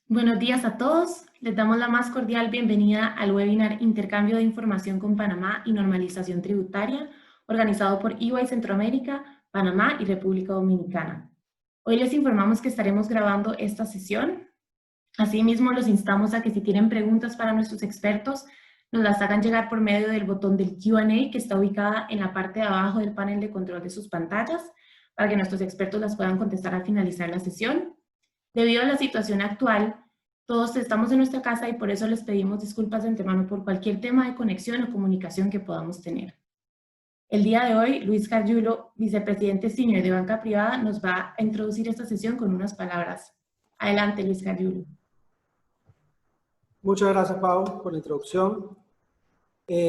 Buenos días a todos. Les damos la más cordial bienvenida al webinar Intercambio de Información con Panamá y Normalización Tributaria, organizado por EY Centroamérica, Panamá y República Dominicana. Hoy les informamos que estaremos grabando esta sesión. Asimismo, los instamos a que si tienen preguntas para nuestros expertos, nos las hagan llegar por medio del botón del Q&A que está ubicada en la parte de abajo del panel de control de sus pantallas, para que nuestros expertos las puedan contestar al finalizar la sesión. Debido a la situación actual, todos estamos en nuestra casa y por eso les pedimos disculpas de antemano por cualquier tema de conexión o comunicación que podamos tener. El día de hoy, Luis Gargiulo, vicepresidente senior de Banca Privada, nos va a introducir esta sesión con unas palabras. Adelante, Luis Gargiulo. Muchas gracias, Pau, por la introducción.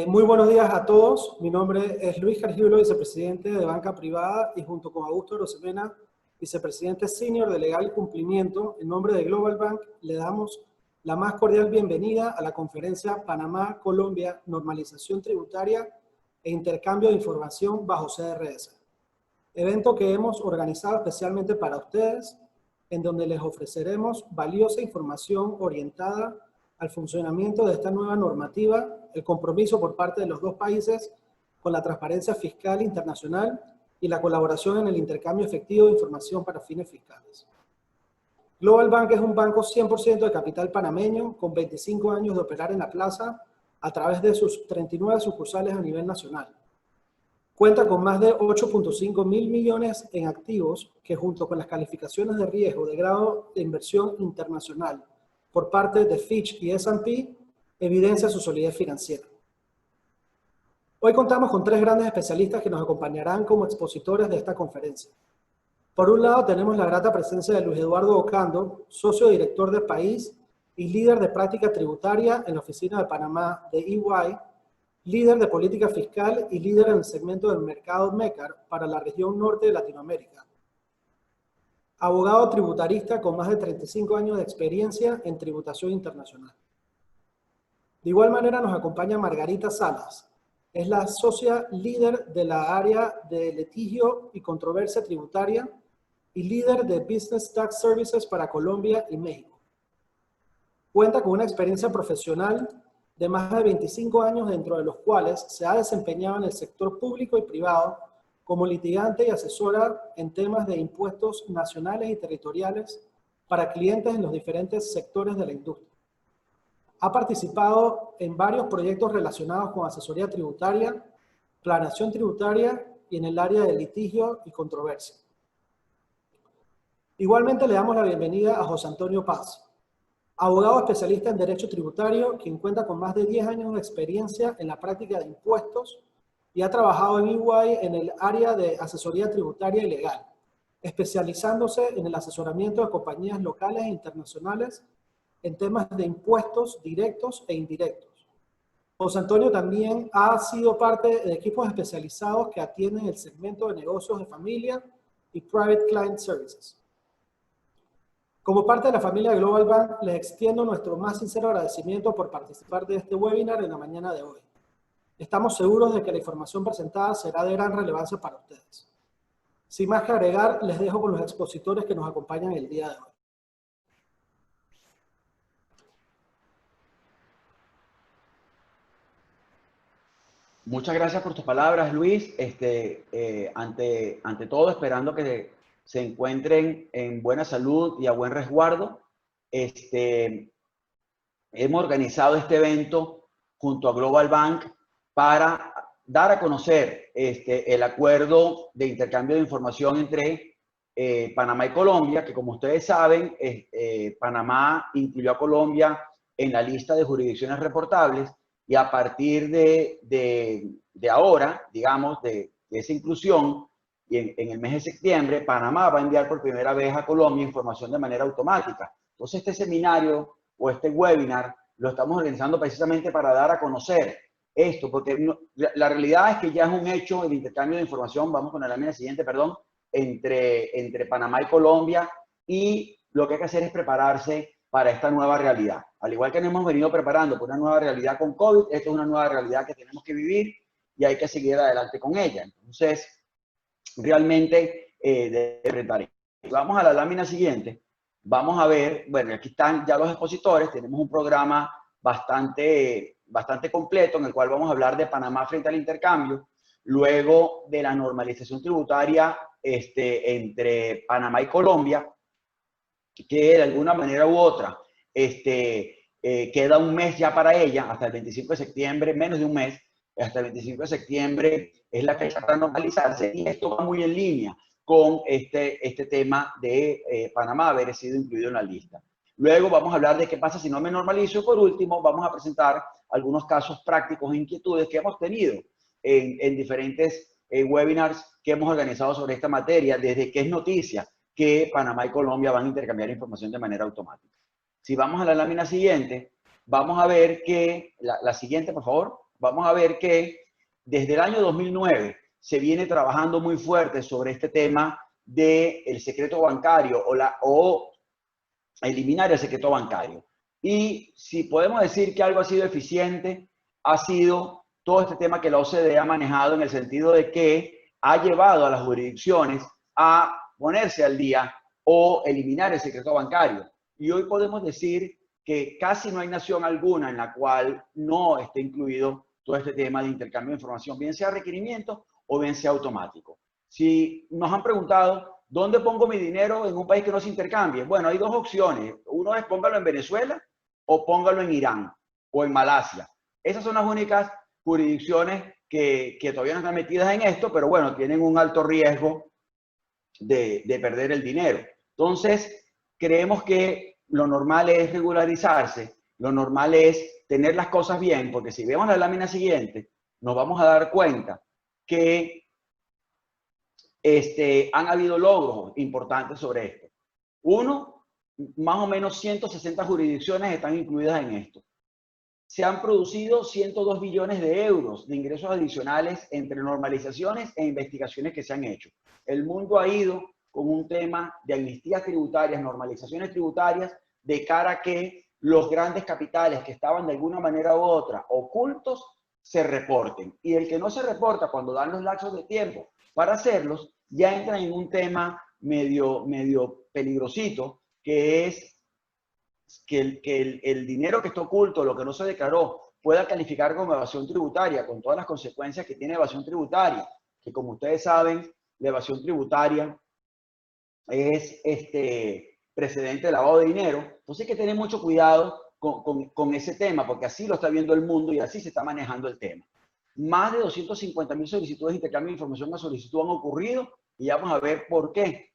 Muy buenos días a todos. Mi nombre es Luis Gargiulo, vicepresidente de Banca Privada, y junto con Augusto Rosemena, vicepresidente senior de Legal y Cumplimiento, en nombre de Global Bank, le damos la más cordial bienvenida a la conferencia Panamá-Colombia, Normalización Tributaria e Intercambio de Información bajo CRS. Evento que hemos organizado especialmente para ustedes, en donde les ofreceremos valiosa información orientada al funcionamiento de esta nueva normativa, el compromiso por parte de los dos países con la transparencia fiscal internacional y la colaboración en el intercambio efectivo de información para fines fiscales. Global Bank es un banco 100% de capital panameño, con 25 años de operar en la plaza a través de sus 39 sucursales a nivel nacional. Cuenta con más de 8.5 mil millones en activos que, junto con las calificaciones de riesgo de grado de inversión internacional por parte de Fitch y S&P, evidencia su solidez financiera. Hoy contamos con tres grandes especialistas que nos acompañarán como expositores de esta conferencia. Por un lado, tenemos la grata presencia de Luis Eduardo Ocando, socio director del país y líder de práctica tributaria en la Oficina de Panamá de EY, líder de política fiscal y líder en el segmento del mercado MECAR para la región norte de Latinoamérica. Abogado tributarista con más de 35 años de experiencia en tributación internacional. De igual manera nos acompaña Margarita Salas. Es la socia líder de la área de litigio y controversia tributaria y líder de Business Tax Services para Colombia y México. Cuenta con una experiencia profesional de más de 25 años, dentro de los cuales se ha desempeñado en el sector público y privado como litigante y asesora en temas de impuestos nacionales y territoriales para clientes en los diferentes sectores de la industria. Ha participado en varios proyectos relacionados con asesoría tributaria, planeación tributaria y en el área de litigio y controversia. Igualmente le damos la bienvenida a José Antonio Paz, abogado especialista en Derecho Tributario, quien cuenta con más de 10 años de experiencia en la práctica de impuestos y ha trabajado en EY en el área de asesoría tributaria y legal, especializándose en el asesoramiento de compañías locales e internacionales en temas de impuestos directos e indirectos. José Antonio también ha sido parte de equipos especializados que atienden el segmento de negocios de familia y Private Client Services. Como parte de la familia de Global Bank, les extiendo nuestro más sincero agradecimiento por participar de este webinar en la mañana de hoy. Estamos seguros de que la información presentada será de gran relevancia para ustedes. Sin más que agregar, les dejo con los expositores que nos acompañan el día de hoy. Muchas gracias por tus palabras, Luis. Ante todo, esperando que se encuentren en buena salud y a buen resguardo, hemos organizado este evento junto a Global Bank para dar a conocer el acuerdo de intercambio de información entre Panamá y Colombia, que como ustedes saben, Panamá incluyó a Colombia en la lista de jurisdicciones reportables, y a partir de ahora, digamos, de esa inclusión, y en el mes de septiembre, Panamá va a enviar por primera vez a Colombia información de manera automática. Entonces, este seminario o este webinar lo estamos organizando precisamente para dar a conocer esto, porque la realidad es que ya es un hecho el intercambio de información, vamos con la lámina siguiente, perdón, entre Panamá y Colombia, y lo que hay que hacer es prepararse para esta nueva realidad. Al igual que nos hemos venido preparando por una nueva realidad con COVID, esto es una nueva realidad que tenemos que vivir y hay que seguir adelante con ella. Entonces, realmente, vamos a la lámina siguiente. vamos a ver, bueno, aquí están ya los expositores, tenemos un programa bastante completo en el cual vamos a hablar de Panamá frente al intercambio, luego de la normalización tributaria entre Panamá y Colombia, que de alguna manera u otra queda un mes ya para ella, hasta el 25 de septiembre, menos de un mes, hasta el 25 de septiembre es la fecha para normalizarse, y esto va muy en línea con este tema de Panamá haber sido incluido en la lista. Luego vamos a hablar de qué pasa si no me normalizo, y por último vamos a presentar algunos casos prácticos e inquietudes que hemos tenido en diferentes webinars que hemos organizado sobre esta materia, desde que es noticia que Panamá y Colombia van a intercambiar información de manera automática. Si vamos a la lámina siguiente, vamos a ver que, la siguiente por favor, vamos a ver que desde el año 2009 se viene trabajando muy fuerte sobre este tema del secreto bancario o eliminar el secreto bancario. Y si podemos decir que algo ha sido eficiente, ha sido todo este tema que la OCDE ha manejado, en el sentido de que ha llevado a las jurisdicciones a ponerse al día o eliminar el secreto bancario. Y hoy podemos decir que casi no hay nación alguna en la cual no esté incluido todo este tema de intercambio de información, bien sea requerimiento o bien sea automático. Si nos han preguntado, ¿dónde pongo mi dinero en un país que no se intercambie? Bueno, hay dos opciones. Uno es póngalo en Venezuela o póngalo en Irán o en Malasia. Esas son las únicas jurisdicciones que todavía no están metidas en esto, pero bueno, tienen un alto riesgo de perder el dinero. Entonces, creemos que lo normal es regularizarse, lo normal es tener las cosas bien, porque si vemos la lámina siguiente, nos vamos a dar cuenta que han habido logros importantes sobre esto. Uno, más o menos 160 jurisdicciones están incluidas en esto. Se han producido 102 billones de euros de ingresos adicionales entre normalizaciones e investigaciones que se han hecho. El mundo ha ido con un tema de amnistías tributarias, normalizaciones tributarias, de cara a que los grandes capitales que estaban de alguna manera u otra ocultos se reporten. Y el que no se reporta, cuando dan los lapsos de tiempo para hacerlos, ya entra en un tema medio peligrosito, que es que el dinero que está oculto, lo que no se declaró, pueda calificar como evasión tributaria, con todas las consecuencias que tiene evasión tributaria, que como ustedes saben, la evasión tributaria es precedente de lavado de dinero. Entonces hay que tener mucho cuidado con ese tema, porque así lo está viendo el mundo y así se está manejando el tema. Más de 250.000 solicitudes de intercambio de información a solicitud han ocurrido, y vamos a ver por qué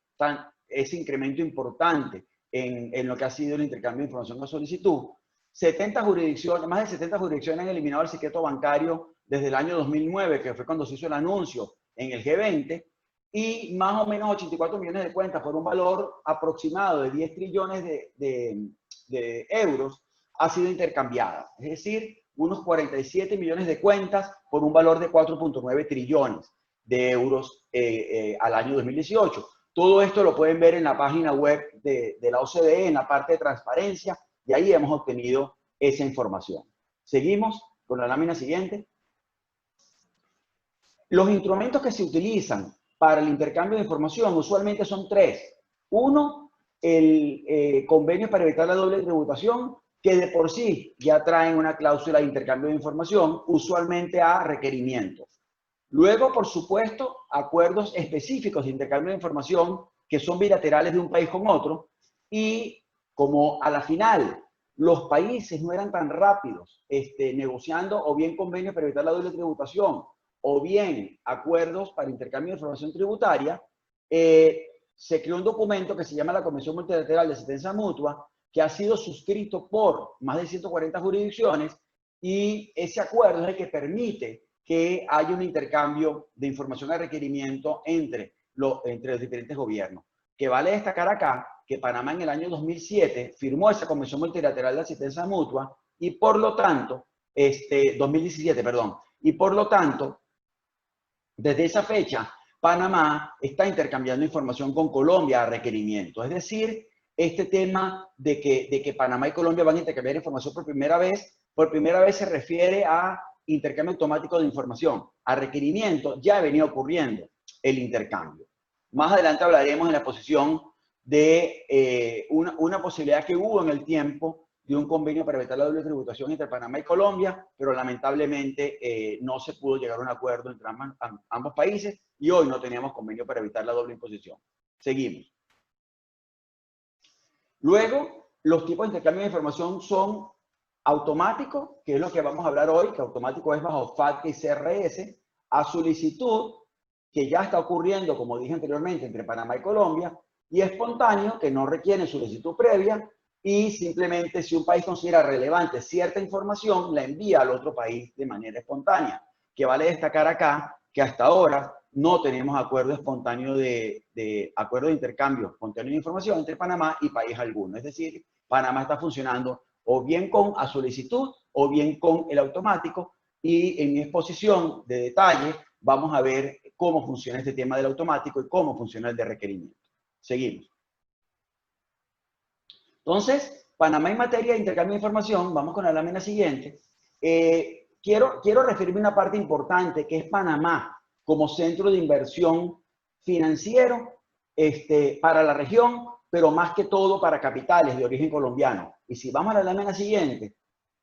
ese incremento importante en lo que ha sido el intercambio de información a solicitud. 70 jurisdicciones, más de 70 jurisdicciones han eliminado el secreto bancario desde el año 2009, que fue cuando se hizo el anuncio en el G20, y más o menos 84 millones de cuentas por un valor aproximado de 10 trillones de euros ha sido intercambiada. Es decir, unos 47 millones de cuentas por un valor de 4.9 trillones de euros al año 2018. Todo esto lo pueden ver en la página web de la OCDE, en la parte de transparencia, y ahí hemos obtenido esa información. Seguimos con la lámina siguiente. Los instrumentos que se utilizan para el intercambio de información usualmente son tres. Uno, el convenio para evitar la doble tributación, que de por sí ya traen una cláusula de intercambio de información, usualmente a requerimientos. Luego, por supuesto, acuerdos específicos de intercambio de información que son bilaterales de un país con otro, y como a la final los países no eran tan rápidos negociando o bien convenios para evitar la doble tributación o bien acuerdos para intercambio de información tributaria, se creó un documento que se llama la Convención Multilateral de Asistencia Mutua, que ha sido suscrito por más de 140 jurisdicciones, y ese acuerdo es el que permite que haya un intercambio de información a requerimiento entre los diferentes gobiernos. Que vale destacar acá que Panamá en el año 2007 firmó esa Convención Multilateral de Asistencia Mutua, y por lo tanto, 2017, perdón, y por lo tanto, desde esa fecha, Panamá está intercambiando información con Colombia a requerimiento. Es decir, este tema de que Panamá y Colombia van a intercambiar información por primera vez se refiere a intercambio automático de información. A requerimiento ya venía ocurriendo el intercambio. Más adelante hablaremos en la exposición de una posibilidad que hubo en el tiempo de un convenio para evitar la doble tributación entre Panamá y Colombia, pero lamentablemente no se pudo llegar a un acuerdo entre ambos países y hoy no teníamos convenio para evitar la doble imposición. Seguimos. Luego, los tipos de intercambio de información son automáticos, que es lo que vamos a hablar hoy, que automático es bajo FATCA y CRS, a solicitud, que ya está ocurriendo, como dije anteriormente, entre Panamá y Colombia, y espontáneo, que no requiere solicitud previa, y simplemente si un país considera relevante cierta información, la envía al otro país de manera espontánea. Que vale destacar acá que hasta ahora no tenemos acuerdo espontáneo acuerdo de intercambio espontáneo de información entre Panamá y país alguno. Es decir, Panamá está funcionando o bien con a solicitud o bien con el automático, y en mi exposición de detalle vamos a ver cómo funciona este tema del automático y cómo funciona el de requerimiento. Seguimos. Entonces, Panamá en materia de intercambio de información, vamos con la lámina siguiente. Quiero referirme a una parte importante que es Panamá como centro de inversión financiero para la región, pero más que todo para capitales de origen colombiano. Y si vamos a la lámina siguiente,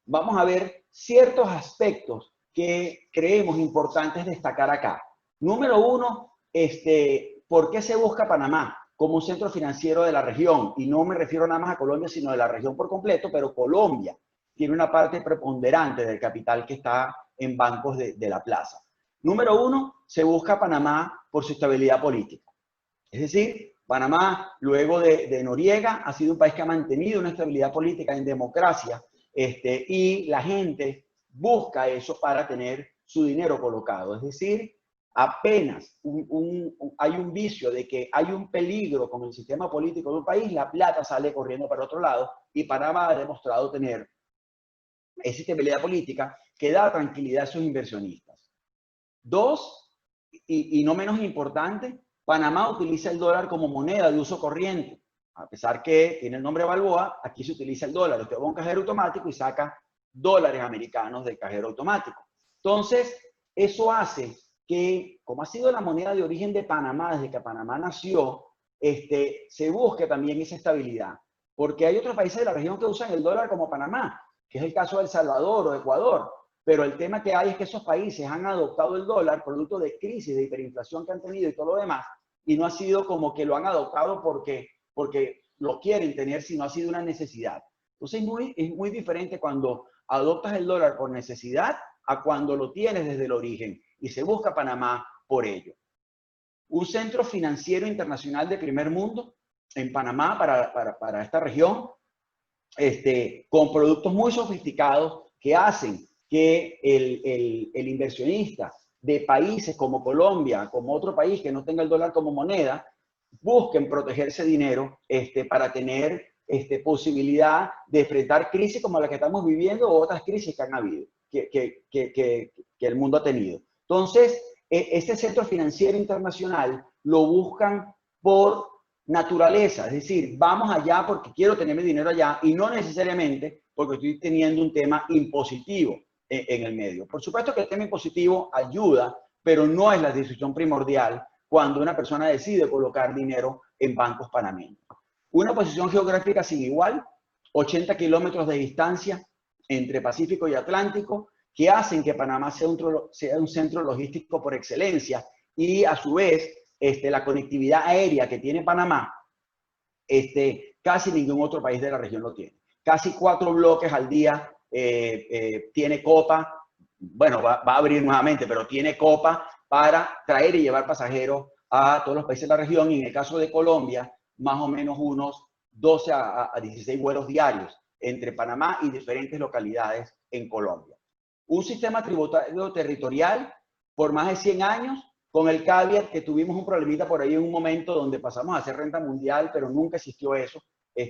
vamos a ver ciertos aspectos que creemos importantes destacar acá. Número uno, ¿por qué se busca Panamá como un centro financiero de la región? Y no me refiero nada más a Colombia, sino de la región por completo, pero Colombia tiene una parte preponderante del capital que está en bancos de la plaza. Número uno, se busca Panamá por su estabilidad política. Es decir, Panamá, luego de Noriega, ha sido un país que ha mantenido una estabilidad política en democracia, y la gente busca eso para tener su dinero colocado. Es decir, apenas hay un vicio de que hay un peligro con el sistema político de un país, la plata sale corriendo para otro lado, y Panamá ha demostrado tener esa estabilidad política que da tranquilidad a sus inversionistas. Dos, y no menos importante, Panamá utiliza el dólar como moneda de uso corriente. A pesar que tiene el nombre Balboa, aquí se utiliza el dólar. Usted va a un cajero automático y saca dólares americanos del cajero automático. Entonces, eso hace que, como ha sido la moneda de origen de Panamá desde que Panamá nació, se busque también esa estabilidad. Porque hay otros países de la región que usan el dólar como Panamá, que es el caso de El Salvador o Ecuador. Pero el tema que hay es que esos países han adoptado el dólar producto de crisis, de hiperinflación que han tenido y todo lo demás, y no ha sido como que lo han adoptado porque lo quieren tener, sino ha sido una necesidad. Entonces es muy diferente cuando adoptas el dólar por necesidad a cuando lo tienes desde el origen, y se busca Panamá por ello. Un centro financiero internacional de primer mundo en Panamá para esta región, con productos muy sofisticados que hacen que el inversionista de países como Colombia, como otro país que no tenga el dólar como moneda, busquen proteger ese dinero para tener posibilidad de enfrentar crisis como la que estamos viviendo o otras crisis que han habido, que el mundo ha tenido. Entonces, este centro financiero internacional lo buscan por naturaleza, es decir, vamos allá porque quiero tener mi dinero allá y no necesariamente porque estoy teniendo un tema impositivo en el medio. Por supuesto que el tema impositivo ayuda, pero no es la decisión primordial cuando una persona decide colocar dinero en bancos panameños. Una posición geográfica sin igual, 80 kilómetros de distancia entre Pacífico y Atlántico, que hacen que Panamá sea un centro logístico por excelencia, y a su vez la conectividad aérea que tiene Panamá, casi ningún otro país de la región lo tiene. Casi 4 bloques al día tiene Copa, bueno, va a abrir nuevamente, pero tiene Copa para traer y llevar pasajeros a todos los países de la región, y en el caso de Colombia, más o menos unos 12 a 16 vuelos diarios entre Panamá y diferentes localidades en Colombia. Un sistema tributario territorial por más de 100 años, con el caveat que tuvimos un problemita por ahí en un momento donde pasamos a hacer renta mundial, pero nunca existió eso.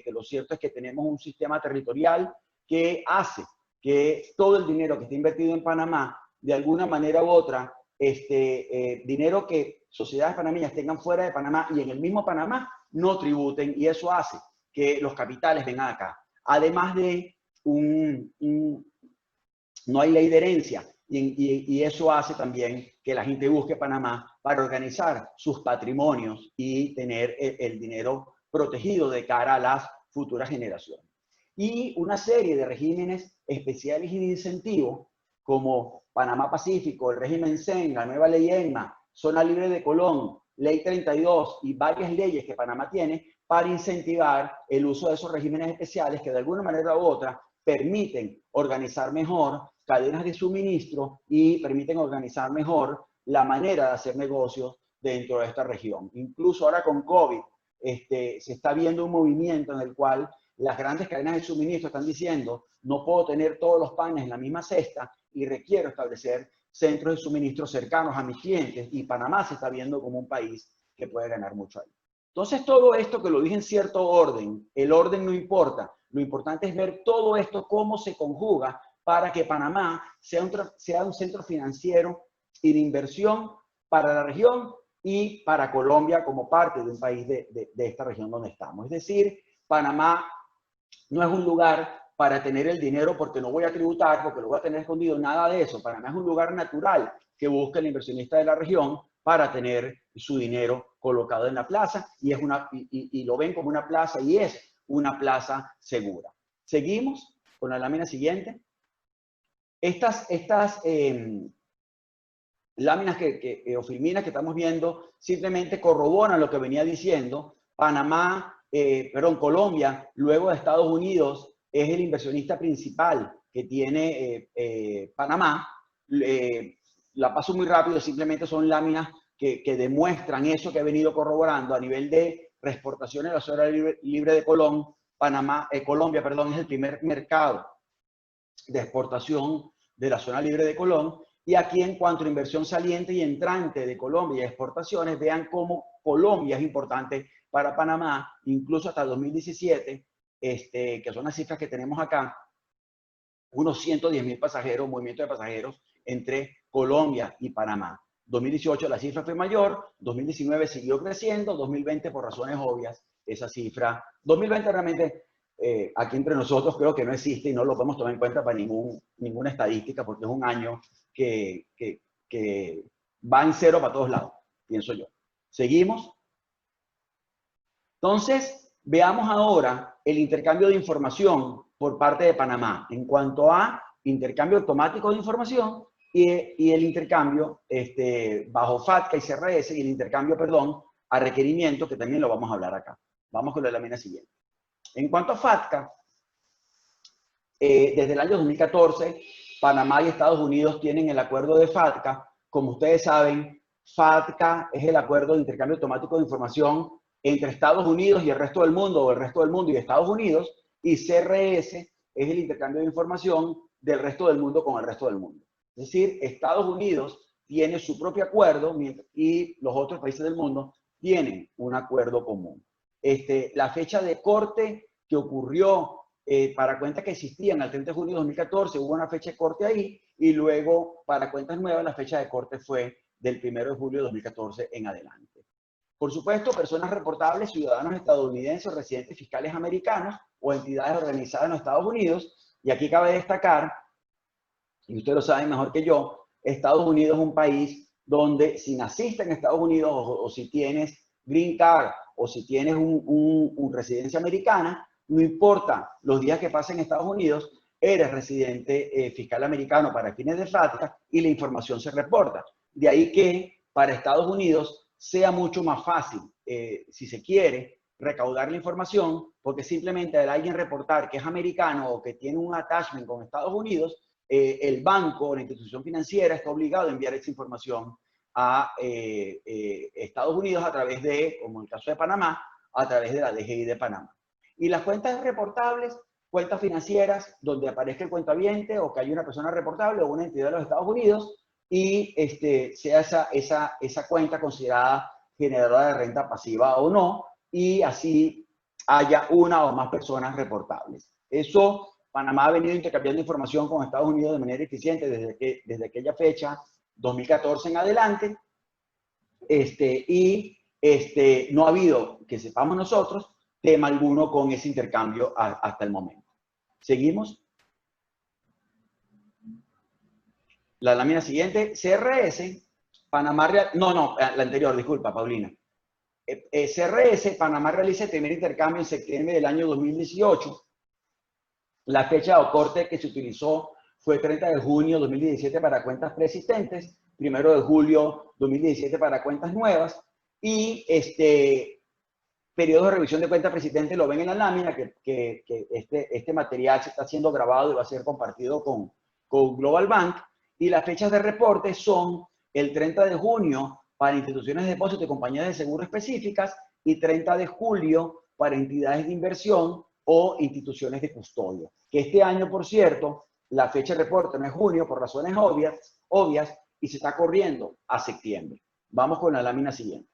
Lo cierto es que tenemos un sistema territorial que hace que todo el dinero que está invertido en Panamá, de alguna manera u otra, dinero que sociedades panameñas tengan fuera de Panamá y en el mismo Panamá no tributen, y eso hace que los capitales vengan acá. Además de no hay ley de herencia, y eso hace también que la gente busque Panamá para organizar sus patrimonios y tener el dinero protegido de cara a las futuras generaciones. Y una serie de regímenes especiales y de incentivos, como Panamá Pacífico, el régimen CEN, la nueva ley ENMA, Zona Libre de Colón, Ley 32 y varias leyes que Panamá tiene para incentivar el uso de esos regímenes especiales que de alguna manera u otra permiten organizar mejor cadenas de suministro y permiten organizar mejor la manera de hacer negocios dentro de esta región. Incluso ahora con COVID se está viendo un movimiento en el cual las grandes cadenas de suministro están diciendo no puedo tener todos los panes en la misma cesta y requiero establecer centros de suministro cercanos a mis clientes, y Panamá se está viendo como un país que puede ganar mucho ahí. Entonces, todo esto que lo dije en cierto orden, el orden no importa, lo importante es ver todo esto cómo se conjuga para que Panamá sea un centro financiero y de inversión para la región y para Colombia como parte de un país de esta región donde estamos. Es decir, Panamá no es un lugar para tener el dinero porque no voy a tributar, porque lo voy a tener escondido, nada de eso. Panamá es un lugar natural que busca el inversionista de la región para tener su dinero colocado en la plaza y lo ven como una plaza y es una plaza segura. Seguimos con la lámina siguiente. Estas láminas o filminas que estamos viendo simplemente corroboran lo que venía diciendo. Colombia, luego de Estados Unidos, es el inversionista principal que tiene Panamá. La paso muy rápido, simplemente son láminas que demuestran eso que he venido corroborando a nivel de reexportaciones de la zona libre de Colón. Colombia, es el primer mercado de exportación de la zona libre de Colón. Y aquí, en cuanto a inversión saliente y entrante de Colombia y exportaciones, vean cómo Colombia es importante para Panamá, incluso hasta 2017, que son las cifras que tenemos acá, unos 110.000 pasajeros, movimiento de pasajeros entre Colombia y Panamá. 2018 la cifra fue mayor, 2019 siguió creciendo, 2020 por razones obvias, esa cifra, 2020 realmente aquí entre nosotros creo que no existe y no lo podemos tomar en cuenta para ninguna estadística porque es un año que va en cero para todos lados, pienso yo. Seguimos. Entonces, veamos ahora el intercambio de información por parte de Panamá en cuanto a intercambio automático de información y el intercambio bajo FATCA y CRS y el intercambio, a requerimiento, que también lo vamos a hablar acá. Vamos con la lámina siguiente. En cuanto a FATCA, desde el año 2014, Panamá y Estados Unidos tienen el acuerdo de FATCA. Como ustedes saben, FATCA es el acuerdo de intercambio automático de información entre Estados Unidos y el resto del mundo, o el resto del mundo y Estados Unidos, y CRS es el intercambio de información del resto del mundo con el resto del mundo. Es decir, Estados Unidos tiene su propio acuerdo y los otros países del mundo tienen un acuerdo común. La fecha de corte que ocurrió para cuentas que existían al 30 de junio de 2014, hubo una fecha de corte ahí, y luego para cuentas nuevas la fecha de corte fue del 1 de julio de 2014 en adelante. Por supuesto, personas reportables, ciudadanos estadounidenses, residentes fiscales americanos o entidades organizadas en los Estados Unidos. Y aquí cabe destacar, y ustedes lo saben mejor que yo, Estados Unidos es un país donde si naciste en Estados Unidos o si tienes green card o si tienes una residencia americana, no importa los días que pasen en Estados Unidos, eres residente fiscal americano para fines de FATCA y la información se reporta. De ahí que para Estados Unidos sea mucho más fácil, si se quiere, recaudar la información, porque simplemente al alguien reportar que es americano o que tiene un attachment con Estados Unidos, el banco o la institución financiera está obligado a enviar esa información a Estados Unidos a través de, como en el caso de Panamá, a través de la DGI de Panamá. Y las cuentas reportables, cuentas financieras donde aparezca el cuentaviente o que haya una persona reportable o una entidad de los Estados Unidos, y sea esa cuenta considerada generadora de renta pasiva o no, y así haya una o más personas reportables. Eso, Panamá ha venido intercambiando información con Estados Unidos de manera eficiente desde aquella fecha, 2014 en adelante, no ha habido, que sepamos nosotros, tema alguno con ese intercambio hasta el momento. ¿Seguimos? La lámina siguiente, CRS, Panamá, la anterior, disculpa, Paulina. CRS, Panamá realiza el primer intercambio en septiembre del año 2018. La fecha de corte que se utilizó fue 30 de junio de 2017 para cuentas preexistentes, 1 de julio 2017 para cuentas nuevas, y periodo de revisión de cuentas preexistentes lo ven en la lámina, que este material se está siendo grabado y va a ser compartido con Global Bank, y las fechas de reporte son el 30 de junio para instituciones de depósito y compañías de seguro específicas, y 30 de julio para entidades de inversión o instituciones de custodia. Que este año, por cierto, la fecha de reporte no es junio por razones obvias y se está corriendo a septiembre. Vamos con la lámina siguiente.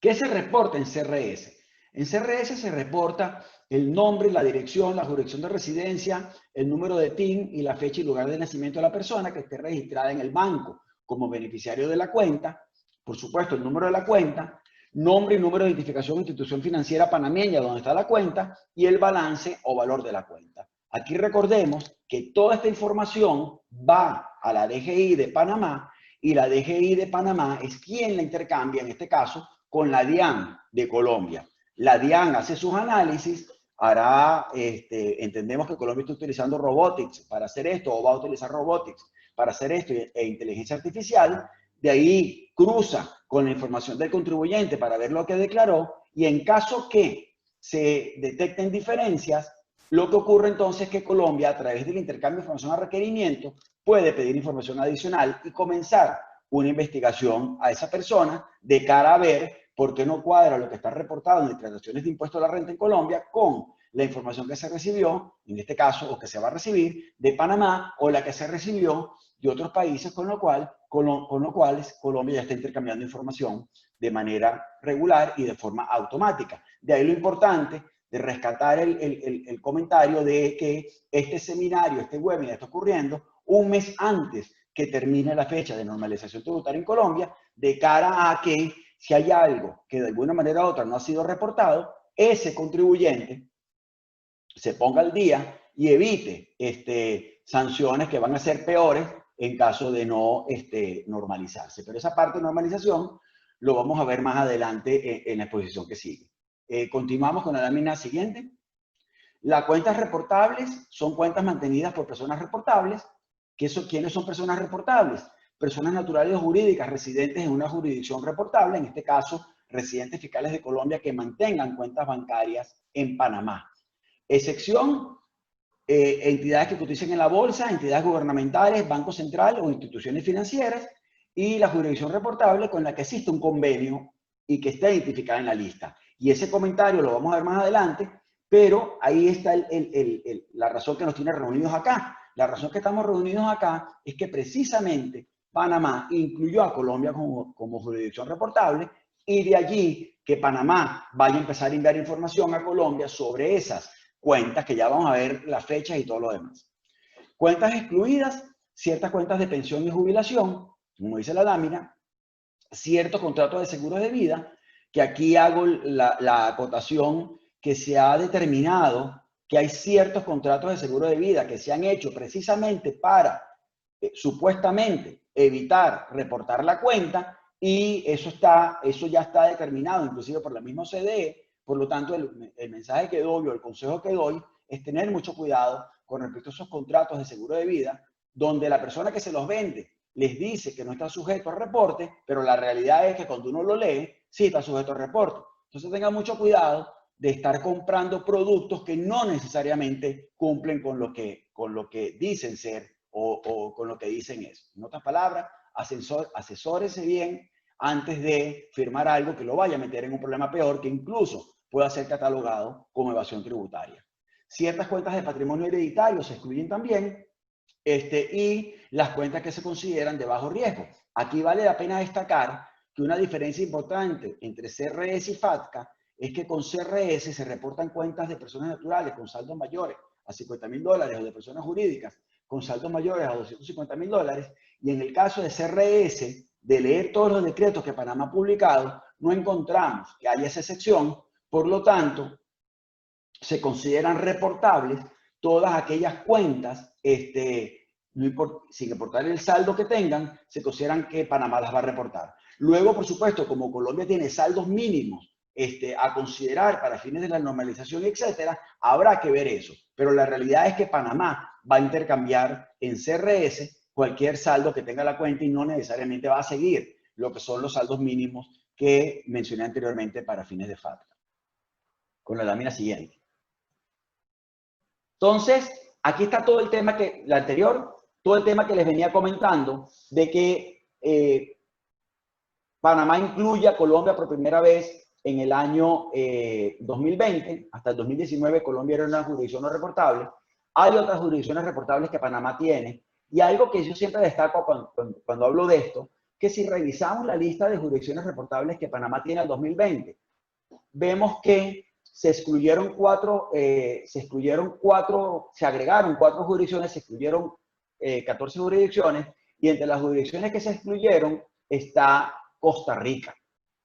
¿Qué se reporta en CRS? En CRS se reporta el nombre, la dirección, la jurisdicción de residencia, el número de TIN y la fecha y lugar de nacimiento de la persona que esté registrada en el banco como beneficiario de la cuenta, por supuesto el número de la cuenta, nombre y número de identificación de institución financiera panameña donde está la cuenta y el balance o valor de la cuenta. Aquí recordemos que toda esta información va a la DGI de Panamá y la DGI de Panamá es quien la intercambia, en este caso, con la DIAN de Colombia. La DIAN hace sus análisis, entendemos que Colombia está utilizando robotics para hacer esto o va a utilizar robotics para hacer esto e inteligencia artificial. De ahí cruza con la información del contribuyente para ver lo que declaró y en caso que se detecten diferencias, lo que ocurre entonces es que Colombia, a través del intercambio de información a requerimiento, puede pedir información adicional y comenzar una investigación a esa persona de cara a ver por qué no cuadra lo que está reportado en declaraciones de impuesto a la renta en Colombia con la información que se recibió, en este caso, o que se va a recibir de Panamá, o la que se recibió de otros países, con lo cual Colombia ya está intercambiando información de manera regular y de forma automática. De ahí lo importante de rescatar el comentario de que este seminario, este webinar está ocurriendo un mes antes que termine la fecha de normalización tributaria en Colombia, de cara a que si hay algo que de alguna manera u otra no ha sido reportado, ese contribuyente se ponga al día y evite sanciones que van a ser peores en caso de no normalizarse. Pero esa parte de normalización lo vamos a ver más adelante en la exposición que sigue. Continuamos con la lámina siguiente. Las cuentas reportables son cuentas mantenidas por personas reportables. ¿Quiénes son personas reportables? Personas naturales o jurídicas residentes en una jurisdicción reportable, en este caso, residentes fiscales de Colombia que mantengan cuentas bancarias en Panamá. Excepción, entidades que cotizan en la bolsa, entidades gubernamentales, Banco Central o instituciones financieras, y la jurisdicción reportable con la que existe un convenio y que está identificada en la lista. Y ese comentario lo vamos a ver más adelante, pero ahí está la razón que nos tiene reunidos acá. La razón que estamos reunidos acá es que precisamente Panamá incluyó a Colombia como jurisdicción reportable y de allí que Panamá vaya a empezar a enviar información a Colombia sobre esas cuentas, que ya vamos a ver las fechas y todo lo demás. Cuentas excluidas, ciertas cuentas de pensión y jubilación, como dice la lámina, ciertos contratos de seguros de vida, que aquí hago la acotación que se ha determinado que hay ciertos contratos de seguro de vida que se han hecho precisamente para, supuestamente, evitar reportar la cuenta, y eso ya está determinado inclusive por la misma OCDE. Por lo tanto, el mensaje que doy o el consejo que doy es tener mucho cuidado con respecto a esos contratos de seguro de vida, donde la persona que se los vende les dice que no está sujeto a reporte, pero la realidad es que cuando uno lo lee, sí está sujeto a reporte. Entonces tengan mucho cuidado de estar comprando productos que no necesariamente cumplen con lo que dicen ser o con lo que dicen es. En otras palabras, asesórese bien antes de firmar algo que lo vaya a meter en un problema peor, que incluso pueda ser catalogado como evasión tributaria. Ciertas cuentas de patrimonio hereditario se excluyen también, y las cuentas que se consideran de bajo riesgo. Aquí vale la pena destacar que una diferencia importante entre CRS y FATCA es que con CRS se reportan cuentas de personas naturales con saldos mayores a $50.000 o de personas jurídicas con saldos mayores a $250.000, y en el caso de CRS, de leer todos los decretos que Panamá ha publicado, no encontramos que haya esa excepción. Por lo tanto, se consideran reportables todas aquellas cuentas sin importar el saldo que tengan, se consideran que Panamá las va a reportar. Luego, por supuesto, como Colombia tiene saldos mínimos a considerar para fines de la normalización, etcétera, habrá que ver eso. Pero la realidad es que Panamá va a intercambiar en CRS cualquier saldo que tenga la cuenta y no necesariamente va a seguir lo que son los saldos mínimos que mencioné anteriormente para fines de FATCA. Con la lámina siguiente. Entonces, aquí está todo el tema todo el tema que les venía comentando de que Panamá incluye a Colombia por primera vez en el año 2020. Hasta el 2019 Colombia era una jurisdicción no reportable. Hay otras jurisdicciones reportables que Panamá tiene. Y algo que yo siempre destaco cuando hablo de esto, que si revisamos la lista de jurisdicciones reportables que Panamá tiene al 2020, vemos que se agregaron cuatro jurisdicciones, se excluyeron 14 jurisdicciones, y entre las jurisdicciones que se excluyeron está Costa Rica.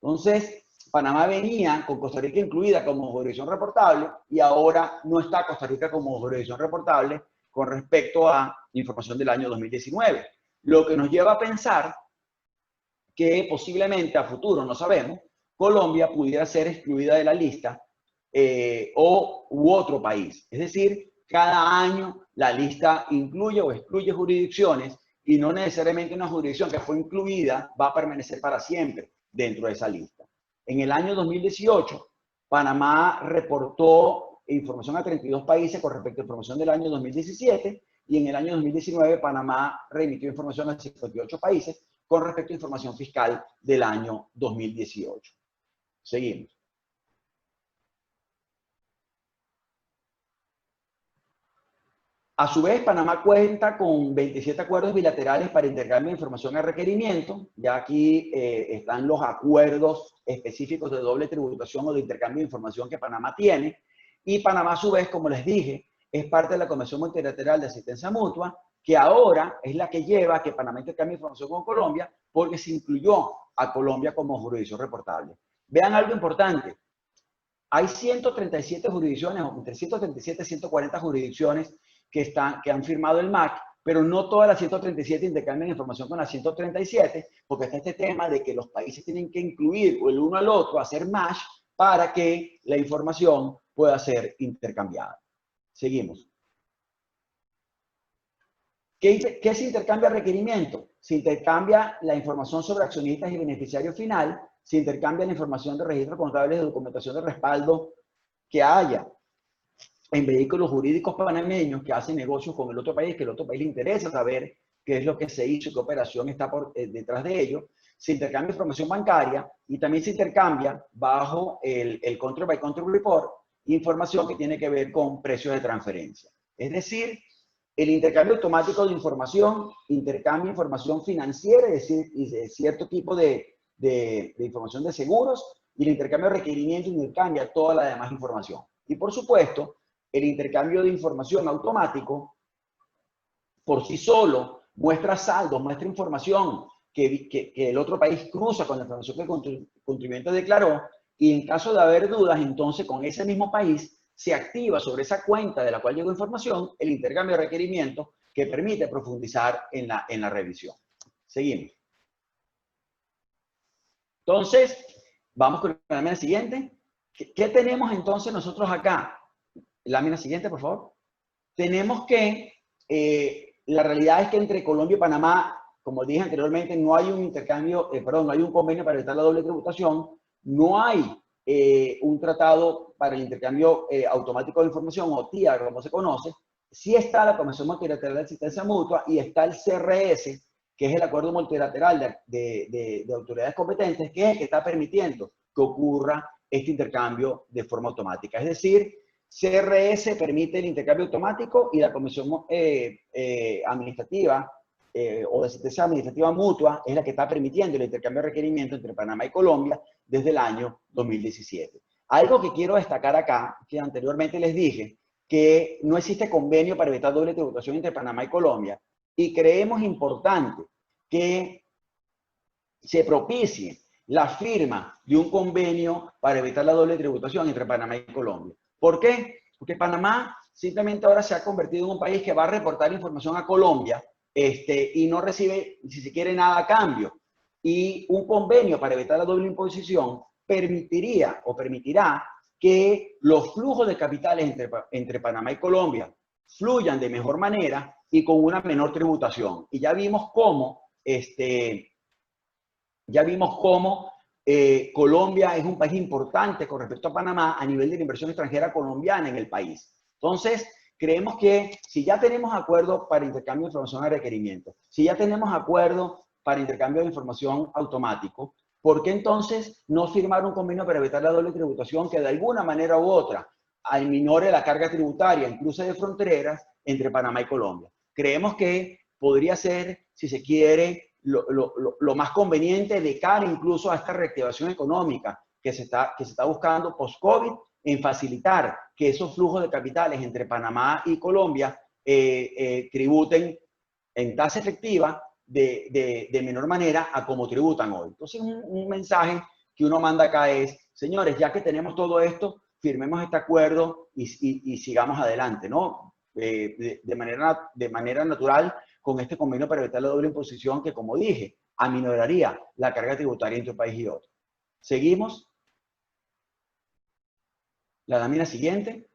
Entonces, Panamá venía con Costa Rica incluida como jurisdicción reportable y ahora no está Costa Rica como jurisdicción reportable con respecto a información del año 2019. Lo que nos lleva a pensar que posiblemente a futuro, no sabemos, Colombia pudiera ser excluida de la lista u otro país. Es decir, cada año la lista incluye o excluye jurisdicciones y no necesariamente una jurisdicción que fue incluida va a permanecer para siempre dentro de esa lista. En el año 2018, Panamá reportó información a 32 países con respecto a información del año 2017 y en el año 2019 Panamá remitió información a 58 países con respecto a información fiscal del año 2018. Seguimos. A su vez, Panamá cuenta con 27 acuerdos bilaterales para intercambio de información a requerimiento. Ya aquí están los acuerdos específicos de doble tributación o de intercambio de información que Panamá tiene. Y Panamá, a su vez, como les dije, es parte de la Convención Multilateral de Asistencia Mutua, que ahora es la que lleva a que Panamá intercambie información con Colombia, porque se incluyó a Colombia como jurisdicción reportable. Vean algo importante. Hay 137 jurisdicciones, o entre 137 y 140 jurisdicciones que han firmado el MAC, pero no todas las 137 intercambian información con las 137, porque está este tema de que los países tienen que incluir el uno al otro, hacer match, para que la información pueda ser intercambiada. Seguimos. ¿Qué se intercambia a requerimiento? Se intercambia la información sobre accionistas y beneficiarios final, se intercambia la información de registros contables y documentación de respaldo que haya en vehículos jurídicos panameños que hacen negocios con el otro país, que el otro país le interesa saber qué es lo que se hizo y qué operación está detrás de ello. Se intercambia información bancaria y también se intercambia bajo el Control by Control Report información que tiene que ver con precios de transferencia. Es decir, el intercambio automático de información intercambia información financiera, es decir, de cierto tipo de información de seguros, y el intercambio de requerimiento intercambia toda la demás información. Y por supuesto, el intercambio de información automático por sí solo muestra saldos, muestra información que el otro país cruza con la información que el contribuyente declaró, y en caso de haber dudas, entonces con ese mismo país se activa sobre esa cuenta de la cual llegó información el intercambio de requerimientos que permite profundizar en la revisión. Seguimos. Entonces, vamos con la lámina siguiente. ¿Qué tenemos entonces nosotros acá? Lámina siguiente, por favor. Tenemos que, la realidad es que entre Colombia y Panamá, como dije anteriormente, no hay un intercambio, no hay un convenio para evitar la doble tributación, no hay un tratado para el intercambio automático de información, o TIA, como se conoce. Sí está la Convención Multilateral de Asistencia Mutua y está el CRS, que es el Acuerdo Multilateral de autoridades competentes, que es el que está permitiendo que ocurra este intercambio de forma automática. Es decir, CRS permite el intercambio automático y la Comisión Administrativa o de Asistencia Administrativa Mutua es la que está permitiendo el intercambio de requerimientos entre Panamá y Colombia desde el año 2017. Algo que quiero destacar acá, que anteriormente les dije, que no existe convenio para evitar doble tributación entre Panamá y Colombia, y creemos importante que se propicie la firma de un convenio para evitar la doble tributación entre Panamá y Colombia. ¿Por qué? Porque Panamá simplemente ahora se ha convertido en un país que va a reportar información a Colombia y no recibe, si se quiere, nada a cambio. Y un convenio para evitar la doble imposición permitirá que los flujos de capitales entre Panamá y Colombia fluyan de mejor manera y con una menor tributación. Y ya vimos cómo, Colombia es un país importante con respecto a Panamá a nivel de la inversión extranjera colombiana en el país. Entonces, creemos que si ya tenemos acuerdo para intercambio de información a requerimiento, si ya tenemos acuerdo para intercambio de información automático, ¿por qué entonces no firmar un convenio para evitar la doble tributación que de alguna manera u otra aminore la carga tributaria en cruces de fronteras entre Panamá y Colombia? Creemos que podría ser, si se quiere, lo más conveniente de cara incluso a esta reactivación económica que se está buscando post-COVID, en facilitar que esos flujos de capitales entre Panamá y Colombia tributen en tasa efectiva de menor manera a como tributan hoy. Entonces, un mensaje que uno manda acá es, señores, ya que tenemos todo esto, firmemos este acuerdo y sigamos adelante, ¿no? De manera natural con este convenio para evitar la doble imposición que, como dije, aminoraría la carga tributaria entre un país y otro. Seguimos. La lámina siguiente.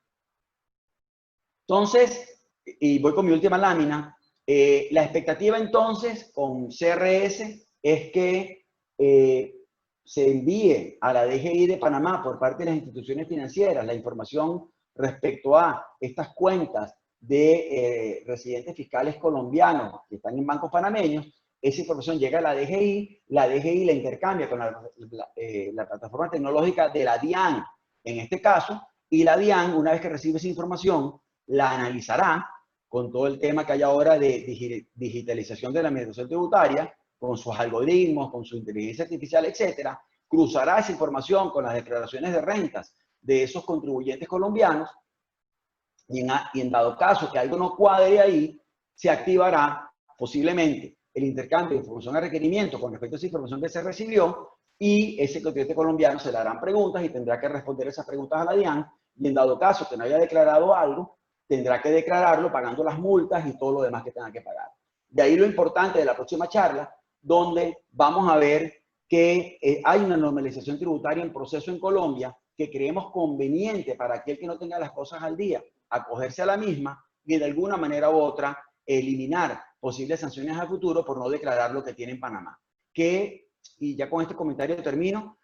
Entonces, y voy con mi última lámina, la expectativa entonces con CRS es que se envíe a la DGI de Panamá por parte de las instituciones financieras la información respecto a estas cuentas de residentes fiscales colombianos que están en bancos panameños. Esa información llega a la DGI la intercambia con la plataforma tecnológica de la DIAN, en este caso, y la DIAN, una vez que recibe esa información, la analizará con todo el tema que hay ahora de digitalización de la administración tributaria, con sus algoritmos, con su inteligencia artificial, etcétera, cruzará esa información con las declaraciones de rentas de esos contribuyentes colombianos y en dado caso que algo no cuadre ahí, se activará posiblemente el intercambio de información a requerimiento con respecto a esa información que se recibió y ese contribuyente colombiano se le harán preguntas y tendrá que responder esas preguntas a la DIAN y en dado caso que no haya declarado algo, tendrá que declararlo pagando las multas y todo lo demás que tenga que pagar. De ahí lo importante de la próxima charla, donde vamos a ver que hay una normalización tributaria en proceso en Colombia que creemos conveniente para aquel que no tenga las cosas al día, acogerse a la misma y de alguna manera u otra eliminar posibles sanciones a futuro por no declarar lo que tiene en Panamá. Y ya con este comentario termino,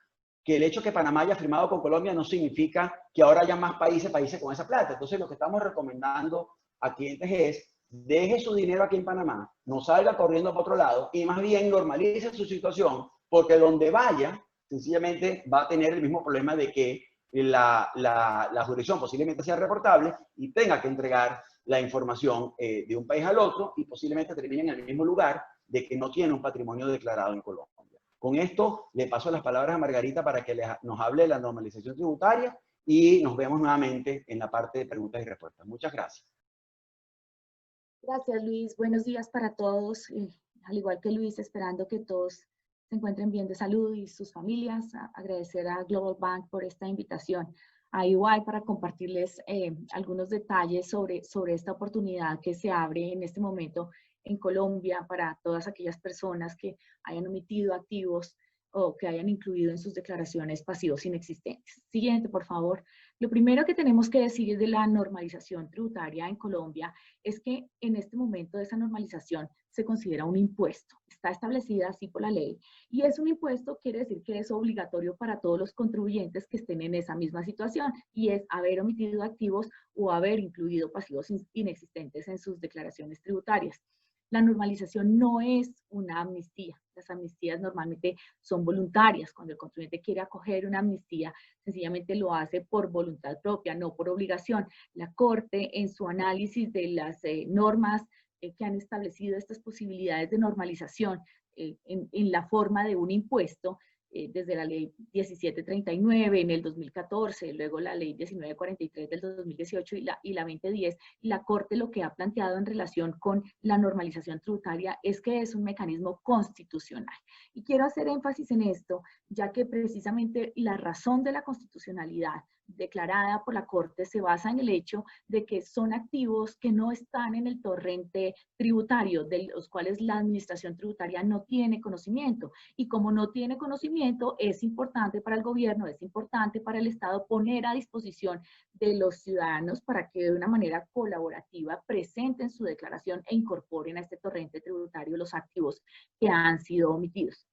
que el hecho que Panamá haya firmado con Colombia no significa que ahora haya más países con esa plata. Entonces lo que estamos recomendando a clientes es, deje su dinero aquí en Panamá, no salga corriendo para otro lado y más bien normalice su situación, porque donde vaya, sencillamente va a tener el mismo problema de que la jurisdicción posiblemente sea reportable y tenga que entregar la información de un país al otro y posiblemente termine en el mismo lugar de que no tiene un patrimonio declarado en Colombia. Con esto le paso las palabras a Margarita para que nos hable de la normalización tributaria y nos vemos nuevamente en la parte de preguntas y respuestas. Muchas gracias. Gracias, Luis. Buenos días para todos. Al igual que Luis, esperando que todos se encuentren bien de salud y sus familias. Agradecer a Global Bank por esta invitación a EY para compartirles algunos detalles sobre esta oportunidad que se abre en este momento en Colombia para todas aquellas personas que hayan omitido activos o que hayan incluido en sus declaraciones pasivos inexistentes. Siguiente, por favor. Lo primero que tenemos que decir de la normalización tributaria en Colombia es que en este momento esa normalización se considera un impuesto. Está establecida así por la ley y es un impuesto, quiere decir que es obligatorio para todos los contribuyentes que estén en esa misma situación y es haber omitido activos o haber incluido pasivos inexistentes en sus declaraciones tributarias. La normalización no es una amnistía. Las amnistías normalmente son voluntarias. Cuando el contribuyente quiere acoger una amnistía, sencillamente lo hace por voluntad propia, no por obligación. La Corte, en su análisis de las normas que han establecido estas posibilidades de normalización en la forma de un impuesto, desde la ley 1739 en el 2014, luego la ley 1943 del 2018 y la 2010, la Corte lo que ha planteado en relación con la normalización tributaria es que es un mecanismo constitucional. Y quiero hacer énfasis en esto, ya que precisamente la razón de la constitucionalidad declarada por la Corte se basa en el hecho de que son activos que no están en el torrente tributario, de los cuales la administración tributaria no tiene conocimiento. Y como no tiene conocimiento, es importante para el gobierno, es importante para el Estado poner a disposición de los ciudadanos para que de una manera colaborativa presenten su declaración e incorporen a este torrente tributario los activos que han sido omitidos.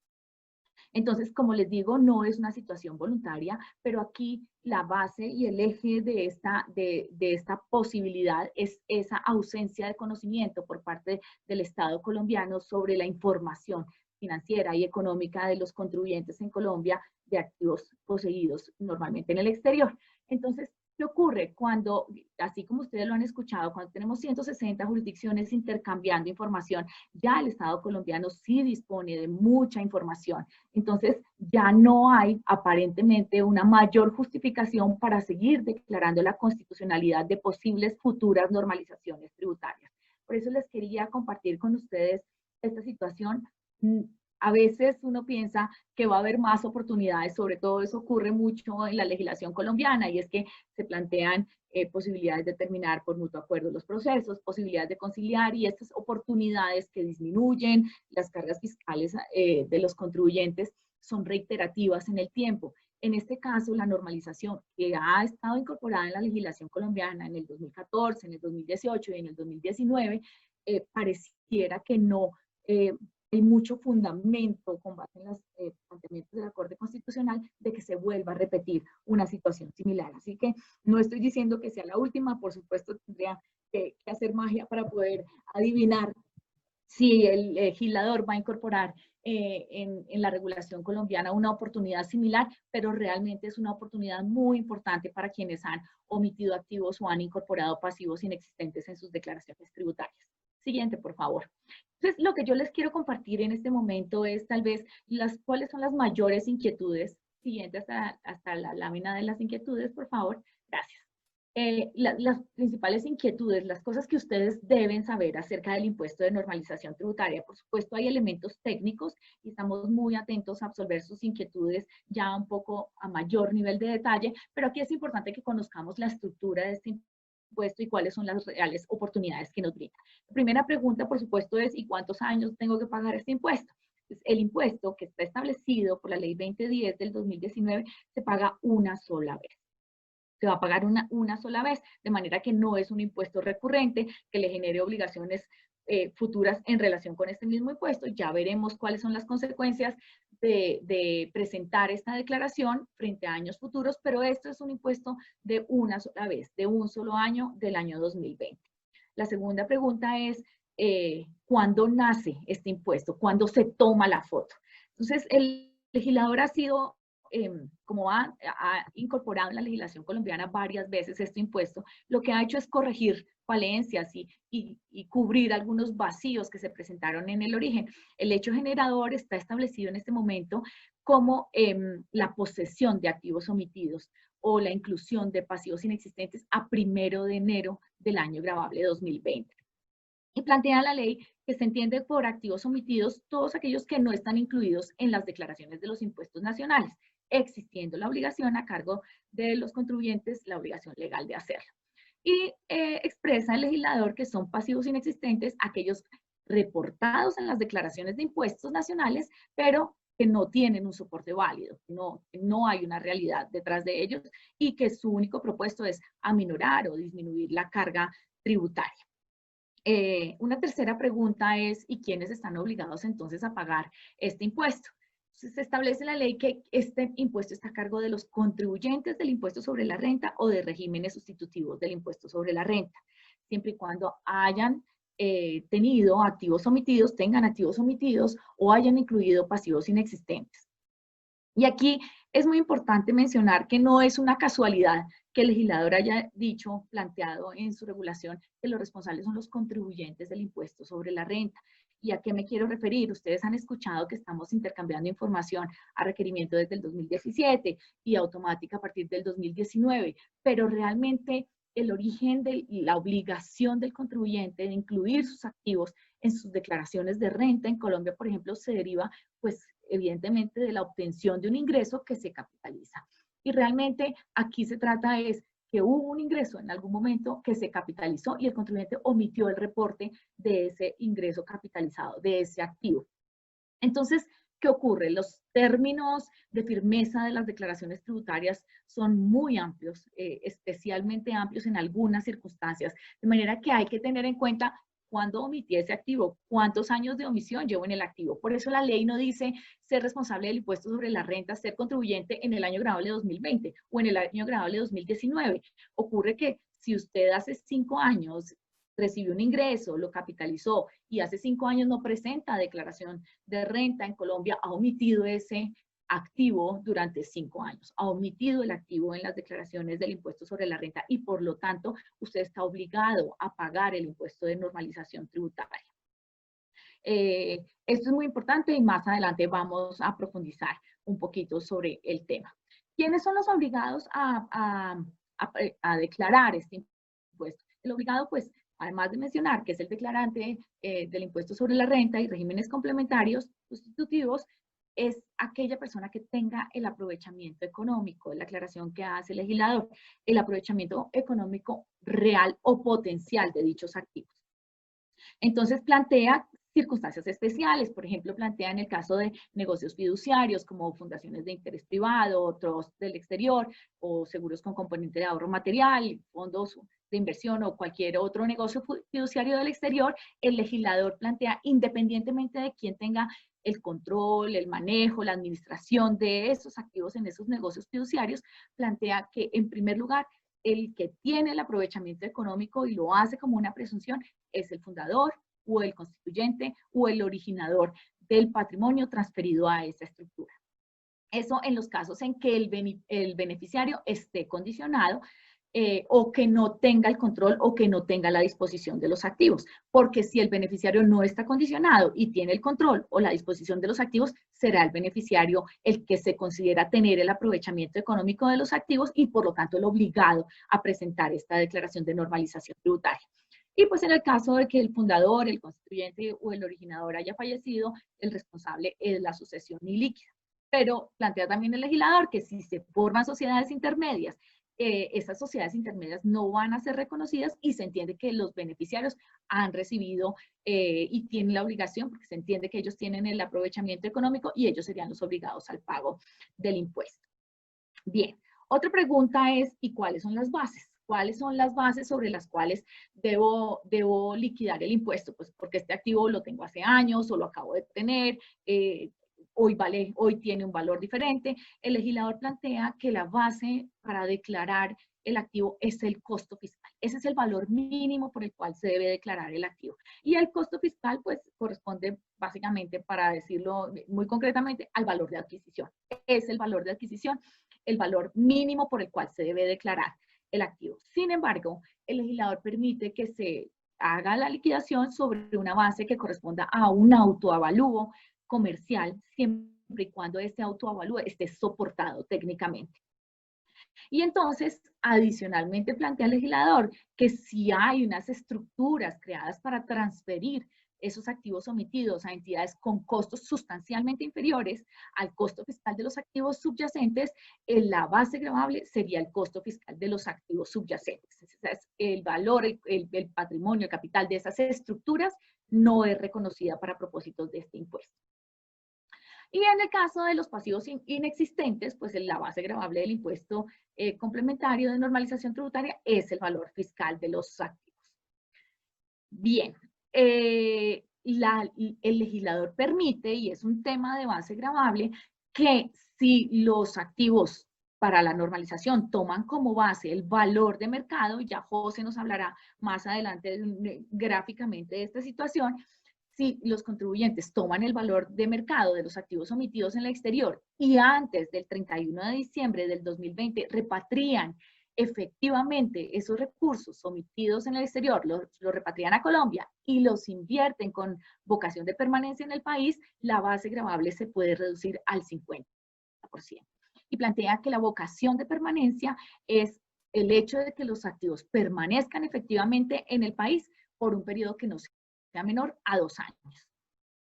Entonces, como les digo, no es una situación voluntaria, pero aquí la base y el eje de esta posibilidad es esa ausencia de conocimiento por parte del Estado colombiano sobre la información financiera y económica de los contribuyentes en Colombia de activos poseídos normalmente en el exterior. Entonces, ¿qué ocurre cuando, así como ustedes lo han escuchado, cuando tenemos 160 jurisdicciones intercambiando información, ya el Estado colombiano sí dispone de mucha información? Entonces, ya no hay aparentemente una mayor justificación para seguir declarando la constitucionalidad de posibles futuras normalizaciones tributarias. Por eso les quería compartir con ustedes esta situación. A veces uno piensa que va a haber más oportunidades, sobre todo eso ocurre mucho en la legislación colombiana, y es que se plantean posibilidades de terminar por mutuo acuerdo los procesos, posibilidades de conciliar, y estas oportunidades que disminuyen las cargas fiscales de los contribuyentes son reiterativas en el tiempo. En este caso, la normalización que ha estado incorporada en la legislación colombiana en el 2014, en el 2018 y en el 2019, pareciera que no hay mucho fundamento con base en los planteamientos de la Corte Constitucional de que se vuelva a repetir una situación similar. Así que no estoy diciendo que sea la última, por supuesto tendría que hacer magia para poder adivinar si el legislador va a incorporar en la regulación colombiana una oportunidad similar, pero realmente es una oportunidad muy importante para quienes han omitido activos o han incorporado pasivos inexistentes en sus declaraciones tributarias. Siguiente, por favor. Entonces, lo que yo les quiero compartir en este momento es tal vez cuáles son las mayores inquietudes. Siguiente hasta la lámina de las inquietudes, por favor. Gracias. Las principales inquietudes, las cosas que ustedes deben saber acerca del impuesto de normalización tributaria. Por supuesto, hay elementos técnicos y estamos muy atentos a absolver sus inquietudes ya un poco a mayor nivel de detalle, pero aquí es importante que conozcamos la estructura de este impuesto y cuáles son las reales oportunidades que nos brinda. La primera pregunta, por supuesto, es ¿y cuántos años tengo que pagar este impuesto? Pues el impuesto que está establecido por la Ley 2010 del 2019 se paga una sola vez. Se va a pagar una sola vez, de manera que no es un impuesto recurrente que le genere obligaciones futuras en relación con este mismo impuesto. Ya veremos cuáles son las consecuencias de presentar esta declaración frente a años futuros, pero esto es un impuesto de una sola vez, de un solo año, del año 2020. La segunda pregunta es, ¿cuándo nace este impuesto? ¿Cuándo se toma la foto? Entonces, el legislador ha sido, como ha incorporado en la legislación colombiana varias veces este impuesto, lo que ha hecho es corregir falencias y cubrir algunos vacíos que se presentaron en el origen. El hecho generador está establecido en este momento como la posesión de activos omitidos o la inclusión de pasivos inexistentes a 1 de enero del año gravable 2020. Y plantea la ley que se entiende por activos omitidos todos aquellos que no están incluidos en las declaraciones de los impuestos nacionales, existiendo la obligación a cargo de los contribuyentes, la obligación legal de hacerlo. Y expresa el legislador que son pasivos inexistentes aquellos reportados en las declaraciones de impuestos nacionales, pero que no tienen un soporte válido, no hay una realidad detrás de ellos y que su único propósito es aminorar o disminuir la carga tributaria. Una tercera pregunta es, ¿y quiénes están obligados entonces a pagar este impuesto? Se establece en la ley que este impuesto está a cargo de los contribuyentes del impuesto sobre la renta o de regímenes sustitutivos del impuesto sobre la renta, siempre y cuando hayan tenido activos omitidos, tengan activos omitidos o hayan incluido pasivos inexistentes. Y aquí es muy importante mencionar que no es una casualidad que el legislador haya dicho, planteado en su regulación, que los responsables son los contribuyentes del impuesto sobre la renta. ¿Y a qué me quiero referir? Ustedes han escuchado que estamos intercambiando información a requerimiento desde el 2017 y automática a partir del 2019, pero realmente el origen de la obligación del contribuyente de incluir sus activos en sus declaraciones de renta en Colombia, por ejemplo, se deriva, pues, evidentemente de la obtención de un ingreso que se capitaliza. Y realmente aquí se trata es que hubo un ingreso en algún momento que se capitalizó y el contribuyente omitió el reporte de ese ingreso capitalizado, de ese activo. Entonces, ¿qué ocurre? Los términos de firmeza de las declaraciones tributarias son muy amplios, especialmente amplios en algunas circunstancias, de manera que hay que tener en cuenta cuándo omití ese activo, cuántos años de omisión llevo en el activo. Por eso la ley no dice ser responsable del impuesto sobre la renta, ser contribuyente en el año grabable 2020 o en el año grabable 2019. Ocurre que si usted hace 5 años recibió un ingreso, lo capitalizó y hace 5 años no presenta declaración de renta en Colombia, ha omitido ese activo durante 5 años, ha omitido el activo en las declaraciones del impuesto sobre la renta y por lo tanto usted está obligado a pagar el impuesto de normalización tributaria. Esto es muy importante y más adelante vamos a profundizar un poquito sobre el tema. ¿Quiénes son los obligados a declarar este impuesto? El obligado, pues, además de mencionar que es el declarante del impuesto sobre la renta y regímenes complementarios sustitutivos, es aquella persona que tenga el aprovechamiento económico, la aclaración que hace el legislador, el aprovechamiento económico real o potencial de dichos activos. Entonces plantea circunstancias especiales, por ejemplo, plantea en el caso de negocios fiduciarios como fundaciones de interés privado, otros del exterior o seguros con componente de ahorro material, fondos de inversión o cualquier otro negocio fiduciario del exterior, el legislador plantea, independientemente de quién tenga el control, el manejo, la administración de esos activos en esos negocios fiduciarios, plantea que en primer lugar el que tiene el aprovechamiento económico y lo hace como una presunción es el fundador o el constituyente o el originador del patrimonio transferido a esa estructura. Eso en los casos en que el beneficiario esté condicionado o que no tenga el control o que no tenga la disposición de los activos. Porque si el beneficiario no está condicionado y tiene el control o la disposición de los activos, será el beneficiario el que se considera tener el aprovechamiento económico de los activos y por lo tanto el obligado a presentar esta declaración de normalización tributaria. Y pues en el caso de que el fundador, el constituyente o el originador haya fallecido, el responsable es la sucesión ilíquida. Pero plantea también el legislador que si se forman sociedades intermedias, esas sociedades intermedias no van a ser reconocidas y se entiende que los beneficiarios han recibido y tienen la obligación, porque se entiende que ellos tienen el aprovechamiento económico y ellos serían los obligados al pago del impuesto. Bien, otra pregunta es, ¿y cuáles son las bases? ¿Cuáles son las bases sobre las cuales debo liquidar el impuesto? Pues porque este activo lo tengo hace años o lo acabo de tener, hoy tiene un valor diferente. El legislador plantea que la base para declarar el activo es el costo fiscal. Ese es el valor mínimo por el cual se debe declarar el activo. Y el costo fiscal, pues, corresponde básicamente, para decirlo muy concretamente, al valor de adquisición. Es el valor de adquisición, el valor mínimo por el cual se debe declarar el activo. Sin embargo, el legislador permite que se haga la liquidación sobre una base que corresponda a un autoavalúo comercial, siempre y cuando este autoavalúo esté soportado técnicamente. Y entonces, adicionalmente plantea el legislador que si hay unas estructuras creadas para transferir esos activos omitidos a entidades con costos sustancialmente inferiores al costo fiscal de los activos subyacentes, la base gravable sería el costo fiscal de los activos subyacentes. Es el valor, el patrimonio, el capital de esas estructuras no es reconocida para propósitos de este impuesto. Y en el caso de los pasivos inexistentes, pues la base gravable del impuesto complementario de normalización tributaria es el valor fiscal de los activos. Bien, el legislador permite, y es un tema de base gravable, que si los activos para la normalización toman como base el valor de mercado, y ya José nos hablará más adelante gráficamente de esta situación, si los contribuyentes toman el valor de mercado de los activos omitidos en el exterior y antes del 31 de diciembre del 2020 repatrian efectivamente esos recursos omitidos en el exterior, los repatrian a Colombia y los invierten con vocación de permanencia en el país, la base gravable se puede reducir al 50%. Y plantea que la vocación de permanencia es el hecho de que los activos permanezcan efectivamente en el país por un periodo que no sea menor a 2 años.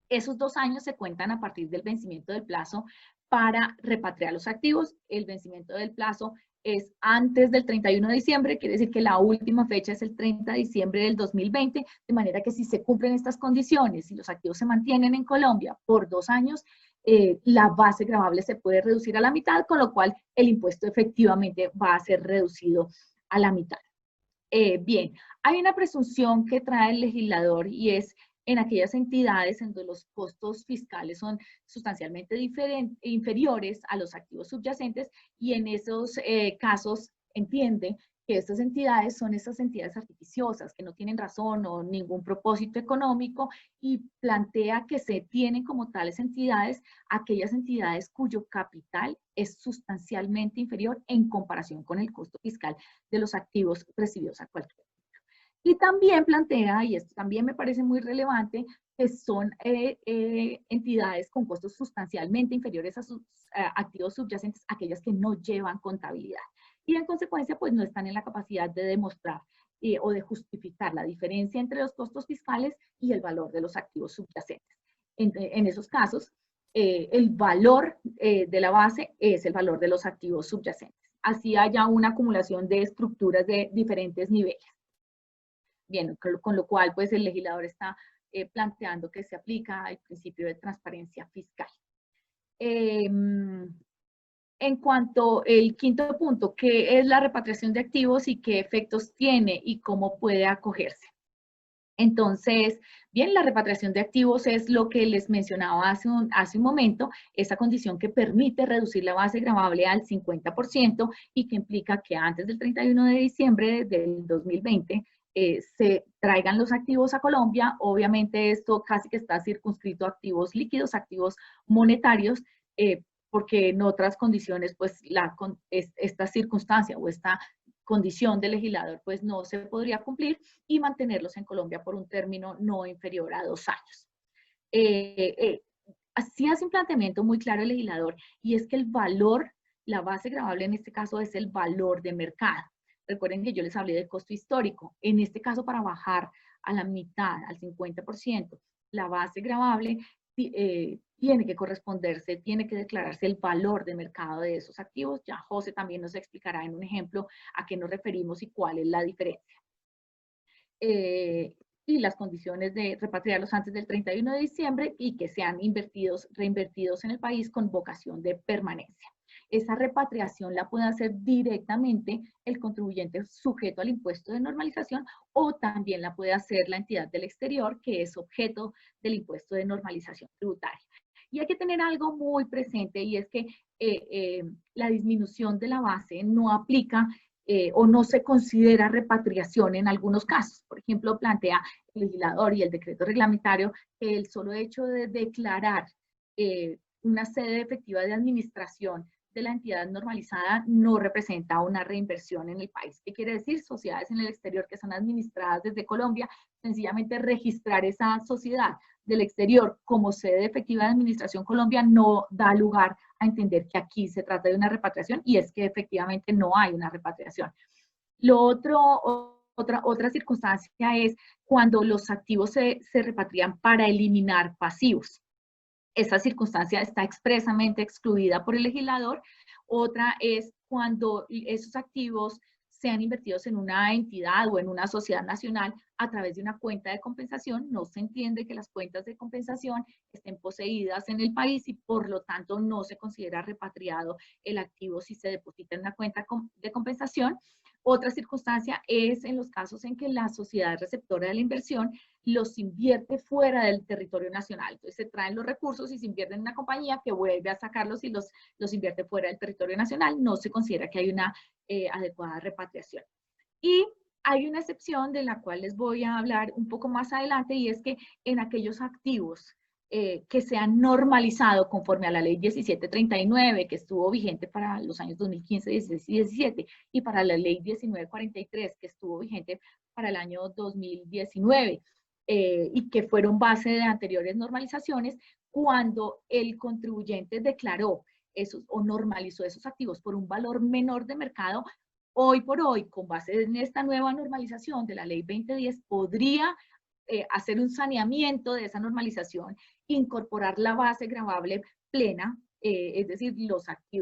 Esos 2 años se cuentan a partir del vencimiento del plazo para repatriar los activos. El vencimiento del plazo es antes del 31 de diciembre, quiere decir que la última fecha es el 30 de diciembre del 2020, de manera que si se cumplen estas condiciones y los activos se mantienen en Colombia por 2 años, la base gravable se puede reducir a la mitad, con lo cual el impuesto efectivamente va a ser reducido a la mitad. Bien, hay una presunción que trae el legislador y es en aquellas entidades en donde los costos fiscales son sustancialmente inferiores a los activos subyacentes, y en esos casos entiende que estas entidades son esas entidades artificiosas que no tienen razón o ningún propósito económico, y plantea que se tienen como tales entidades aquellas entidades cuyo capital es sustancialmente inferior en comparación con el costo fiscal de los activos recibidos a cualquier momento. Y también plantea, y esto también me parece muy relevante, que son entidades con costos sustancialmente inferiores a sus activos subyacentes, aquellas que no llevan contabilidad. Y en consecuencia, pues no están en la capacidad de demostrar o de justificar la diferencia entre los costos fiscales y el valor de los activos subyacentes. En esos casos, el valor de la base es el valor de los activos subyacentes. Así haya una acumulación de estructuras de diferentes niveles. Bien, con lo cual, pues el legislador está planteando que se aplica el principio de transparencia fiscal. En cuanto al quinto punto, ¿qué es la repatriación de activos y qué efectos tiene y cómo puede acogerse? Entonces, bien, la repatriación de activos es lo que les mencionaba hace un momento, esa condición que permite reducir la base gravable al 50% y que implica que antes del 31 de diciembre del 2020 se traigan los activos a Colombia. Obviamente esto casi que está circunscrito a activos líquidos, activos monetarios, porque en otras condiciones, pues esta circunstancia o esta condición del legislador, pues no se podría cumplir, y mantenerlos en Colombia por un término no inferior a 2 años. Así hace un planteamiento muy claro el legislador, y es que el valor, la base gravable en este caso es el valor de mercado. Recuerden que yo les hablé del costo histórico. En este caso, para bajar a la mitad, al 50%, la base gravable tiene que corresponderse, tiene que declararse el valor de mercado de esos activos. Ya José también nos explicará en un ejemplo a qué nos referimos y cuál es la diferencia. Y las condiciones de repatriarlos antes del 31 de diciembre y que sean reinvertidos en el país con vocación de permanencia. Esa repatriación la puede hacer directamente el contribuyente sujeto al impuesto de normalización, o también la puede hacer la entidad del exterior que es objeto del impuesto de normalización tributaria. Y hay que tener algo muy presente, y es que la disminución de la base no aplica o no se considera repatriación en algunos casos. Por ejemplo, plantea el legislador y el decreto reglamentario que el solo hecho de declarar una sede efectiva de administración de la entidad normalizada no representa una reinversión en el país. ¿Qué quiere decir? Sociedades en el exterior que son administradas desde Colombia, sencillamente registrar esa sociedad del exterior como sede efectiva de administración Colombia no da lugar a entender que aquí se trata de una repatriación, y es que efectivamente no hay una repatriación. Otra circunstancia es cuando los activos se repatrian para eliminar pasivos. Esa circunstancia está expresamente excluida por el legislador. Otra es cuando esos activos sean invertidos en una entidad o en una sociedad nacional a través de una cuenta de compensación. No se entiende que las cuentas de compensación estén poseídas en el país y por lo tanto no se considera repatriado el activo si se deposita en una cuenta de compensación. Otra circunstancia es en los casos en que la sociedad receptora de la inversión los invierte fuera del territorio nacional. Entonces se traen los recursos y se invierten en una compañía que vuelve a sacarlos y los invierte fuera del territorio nacional. No se considera que hay una adecuada repatriación. Y hay una excepción de la cual les voy a hablar un poco más adelante, y es que en aquellos activos que se han normalizado conforme a la ley 1739, que estuvo vigente para los años 2015, 16 y 17, y para la ley 1943, que estuvo vigente para el año 2019, y que fueron base de anteriores normalizaciones, cuando el contribuyente declaró esos o normalizó esos activos por un valor menor de mercado, hoy por hoy, con base en esta nueva normalización de la ley 2010, podría hacer un saneamiento de esa normalización, incorporar la base gravable plena es decir,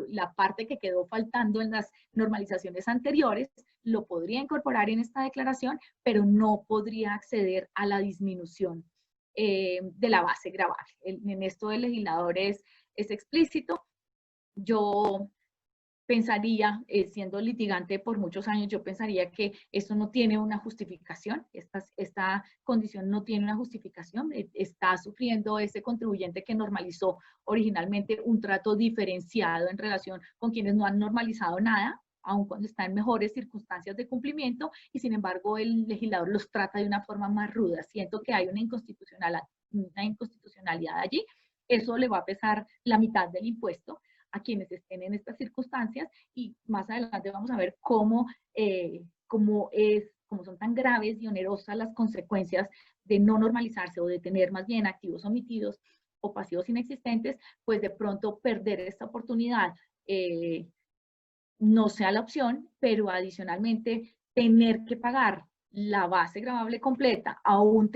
la parte que quedó faltando en las normalizaciones anteriores, lo podría incorporar en esta declaración, pero no podría acceder a la disminución de la base gravable. En esto el legislador es explícito. Yo pensaría, siendo litigante por muchos años, yo pensaría que esto no tiene una justificación, esta condición no tiene una justificación, está sufriendo ese contribuyente que normalizó originalmente un trato diferenciado en relación con quienes no han normalizado nada, aun cuando está en mejores circunstancias de cumplimiento, y sin embargo el legislador los trata de una forma más ruda. Siento que hay una inconstitucionalidad allí, eso le va a pesar la mitad del impuesto a quienes estén en estas circunstancias, y más adelante vamos a ver cómo son tan graves y onerosas las consecuencias de no normalizarse o de tener más bien activos omitidos o pasivos inexistentes, pues de pronto perder esta oportunidad no sea la opción, pero adicionalmente tener que pagar la base gravable completa, aún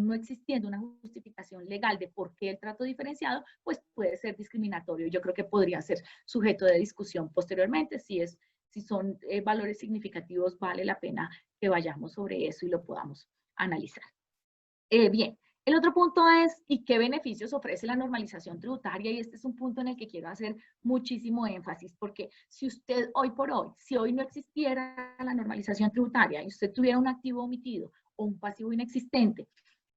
no existiendo una justificación legal de por qué el trato diferenciado, pues puede ser discriminatorio. Yo creo que podría ser sujeto de discusión posteriormente. Si son valores significativos, vale la pena que vayamos sobre eso y lo podamos analizar. Bien. El otro punto es, ¿y qué beneficios ofrece la normalización tributaria? Y este es un punto en el que quiero hacer muchísimo énfasis, porque si usted si hoy no existiera la normalización tributaria y usted tuviera un activo omitido o un pasivo inexistente,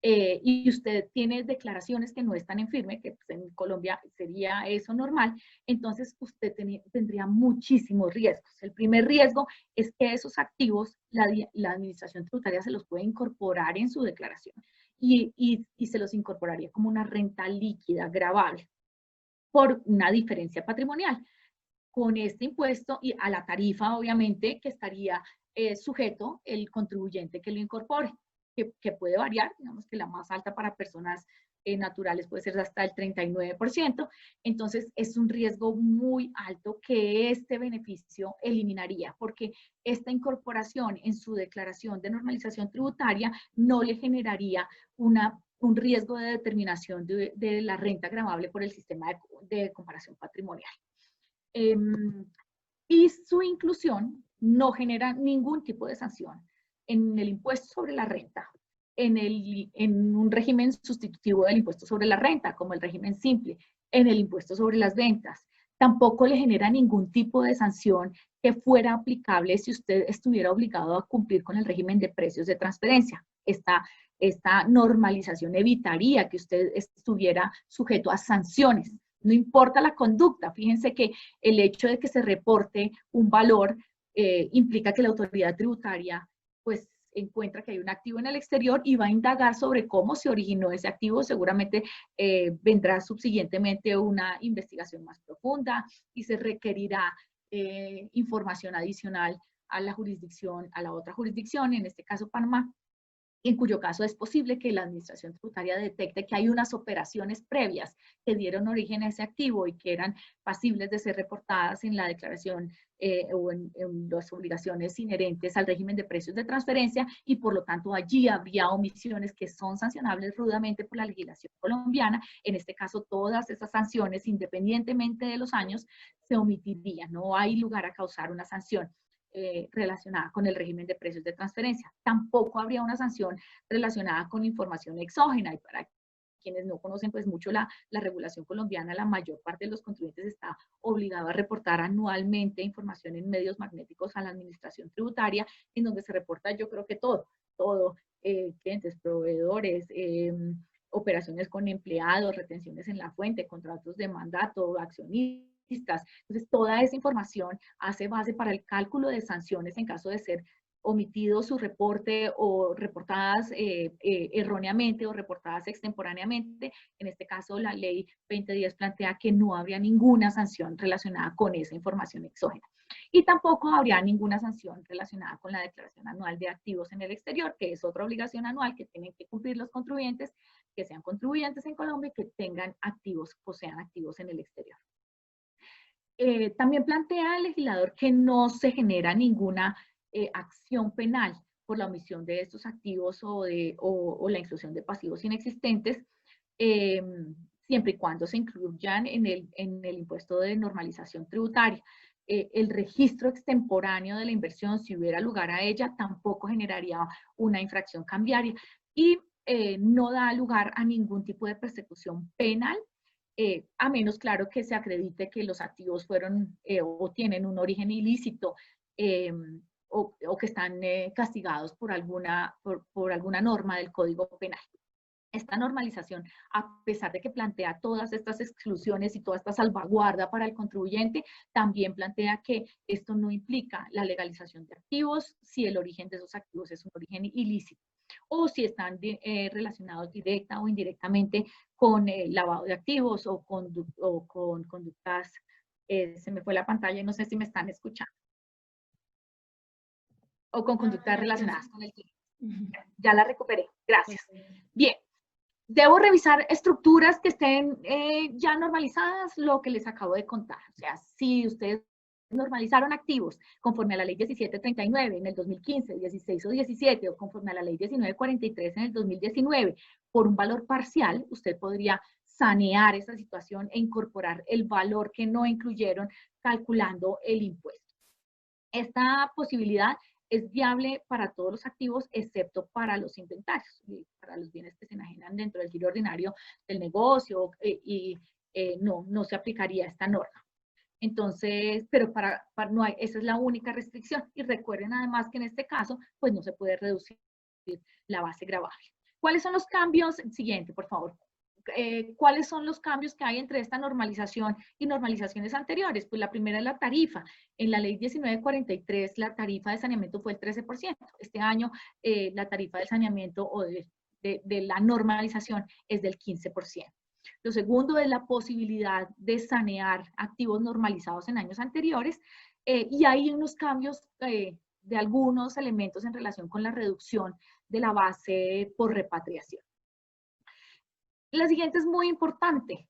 y usted tiene declaraciones que no están en firme, que pues en Colombia sería eso normal, entonces usted tendría muchísimos riesgos. El primer riesgo es que esos activos, la administración tributaria se los puede incorporar en su declaración. Y se los incorporaría como una renta líquida gravable por una diferencia patrimonial. Con este impuesto y a la tarifa, obviamente, que estaría sujeto el contribuyente que lo incorpore, que puede variar, digamos que la más alta para personas naturales puede ser hasta el 39%, entonces es un riesgo muy alto que este beneficio eliminaría, porque esta incorporación en su declaración de normalización tributaria no le generaría un riesgo de determinación de la renta gravable por el sistema de comparación patrimonial. Y su inclusión no genera ningún tipo de sanción en el impuesto sobre la renta, en un régimen sustitutivo del impuesto sobre la renta, como el régimen simple, en el impuesto sobre las ventas. Tampoco le genera ningún tipo de sanción que fuera aplicable si usted estuviera obligado a cumplir con el régimen de precios de transferencia. Esta normalización evitaría que usted estuviera sujeto a sanciones. No importa la conducta, fíjense que el hecho de que se reporte un valor implica que la autoridad tributaria pues encuentra que hay un activo en el exterior y va a indagar sobre cómo se originó ese activo. Seguramente vendrá subsiguientemente una investigación más profunda y se requerirá información adicional a la otra jurisdicción, en este caso Panamá, en cuyo caso es posible que la administración tributaria detecte que hay unas operaciones previas que dieron origen a ese activo y que eran pasibles de ser reportadas en la declaración o en las obligaciones inherentes al régimen de precios de transferencia, y por lo tanto allí habría omisiones que son sancionables rudamente por la legislación colombiana. En este caso, todas esas sanciones, independientemente de los años, se omitirían. No hay lugar a causar una sanción relacionada con el régimen de precios de transferencia. Tampoco habría una sanción relacionada con información exógena, y para quienes no conocen pues mucho la regulación colombiana, la mayor parte de los contribuyentes está obligado a reportar anualmente información en medios magnéticos a la administración tributaria, en donde se reporta yo creo que todo, clientes, proveedores, operaciones con empleados, retenciones en la fuente, contratos de mandato, accionistas. Entonces, toda esa información hace base para el cálculo de sanciones en caso de ser omitido su reporte o reportadas erróneamente o reportadas extemporáneamente. En este caso, la ley 2010 plantea que no habría ninguna sanción relacionada con esa información exógena. Y tampoco habría ninguna sanción relacionada con la declaración anual de activos en el exterior, que es otra obligación anual que tienen que cumplir los contribuyentes, que sean contribuyentes en Colombia y que tengan activos, posean activos en el exterior. También plantea el legislador que no se genera ninguna acción penal por la omisión de estos activos o la inclusión de pasivos inexistentes, siempre y cuando se incluyan en el impuesto de normalización tributaria. El registro extemporáneo de la inversión, si hubiera lugar a ella, tampoco generaría una infracción cambiaria y no da lugar a ningún tipo de persecución penal, a menos, claro, que se acredite que los activos fueron o tienen un origen ilícito o que están castigados por alguna norma del Código Penal. Esta normalización, a pesar de que plantea todas estas exclusiones y toda esta salvaguarda para el contribuyente, también plantea que esto no implica la legalización de activos si el origen de esos activos es un origen ilícito o si están relacionados directa o indirectamente con lavado de activos o con conductas, se me fue la pantalla y no sé si me están escuchando, o con conductas relacionadas con el crimen. Ya la recuperé, gracias. Bien. Debo revisar estructuras que estén ya normalizadas, lo que les acabo de contar. O sea, si ustedes normalizaron activos conforme a la ley 1739 en el 2015, 16 o 17, o conforme a la ley 1943 en el 2019, por un valor parcial, usted podría sanear esa situación e incorporar el valor que no incluyeron calculando el impuesto. Esta posibilidad es viable para todos los activos, excepto para los inventarios, para los bienes que se enajenan dentro del giro ordinario del negocio, no se aplicaría esta norma. Entonces, pero no hay, esa es la única restricción. Y recuerden además que en este caso, pues no se puede reducir la base gravable. ¿Cuáles son los cambios? Siguiente, por favor. ¿Cuáles son los cambios que hay entre esta normalización y normalizaciones anteriores? Pues la primera es la tarifa. En la ley 1943 la tarifa de saneamiento fue el 13%. Este año la tarifa de saneamiento o de la normalización es del 15%. Lo segundo es la posibilidad de sanear activos normalizados en años anteriores y hay unos cambios de algunos elementos en relación con la reducción de la base por repatriación. La siguiente es muy importante.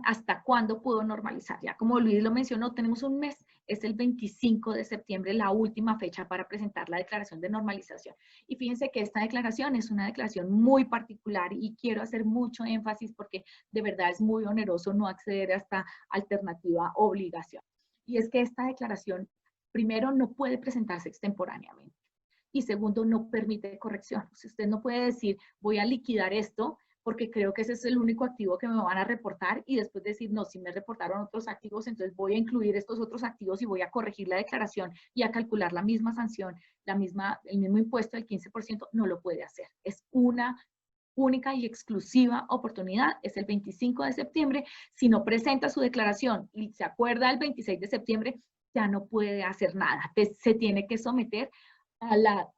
¿Hasta cuándo puedo normalizar? Ya como Luis lo mencionó, tenemos un mes, es el 25 de septiembre, la última fecha para presentar la declaración de normalización. Y fíjense que esta declaración es una declaración muy particular y quiero hacer mucho énfasis porque de verdad es muy oneroso no acceder a esta alternativa obligación. Y es que esta declaración, primero, no puede presentarse extemporáneamente. Y segundo, no permite corrección. Si usted no puede decir, voy a liquidar esto, porque creo que ese es el único activo que me van a reportar y después decir, no, si me reportaron otros activos, entonces voy a incluir estos otros activos y voy a corregir la declaración y a calcular la misma sanción, el mismo impuesto del 15%, no lo puede hacer. Es una única y exclusiva oportunidad, es el 25 de septiembre. Si no presenta su declaración y se acuerda el 26 de septiembre, ya no puede hacer nada. Se tiene que someter a la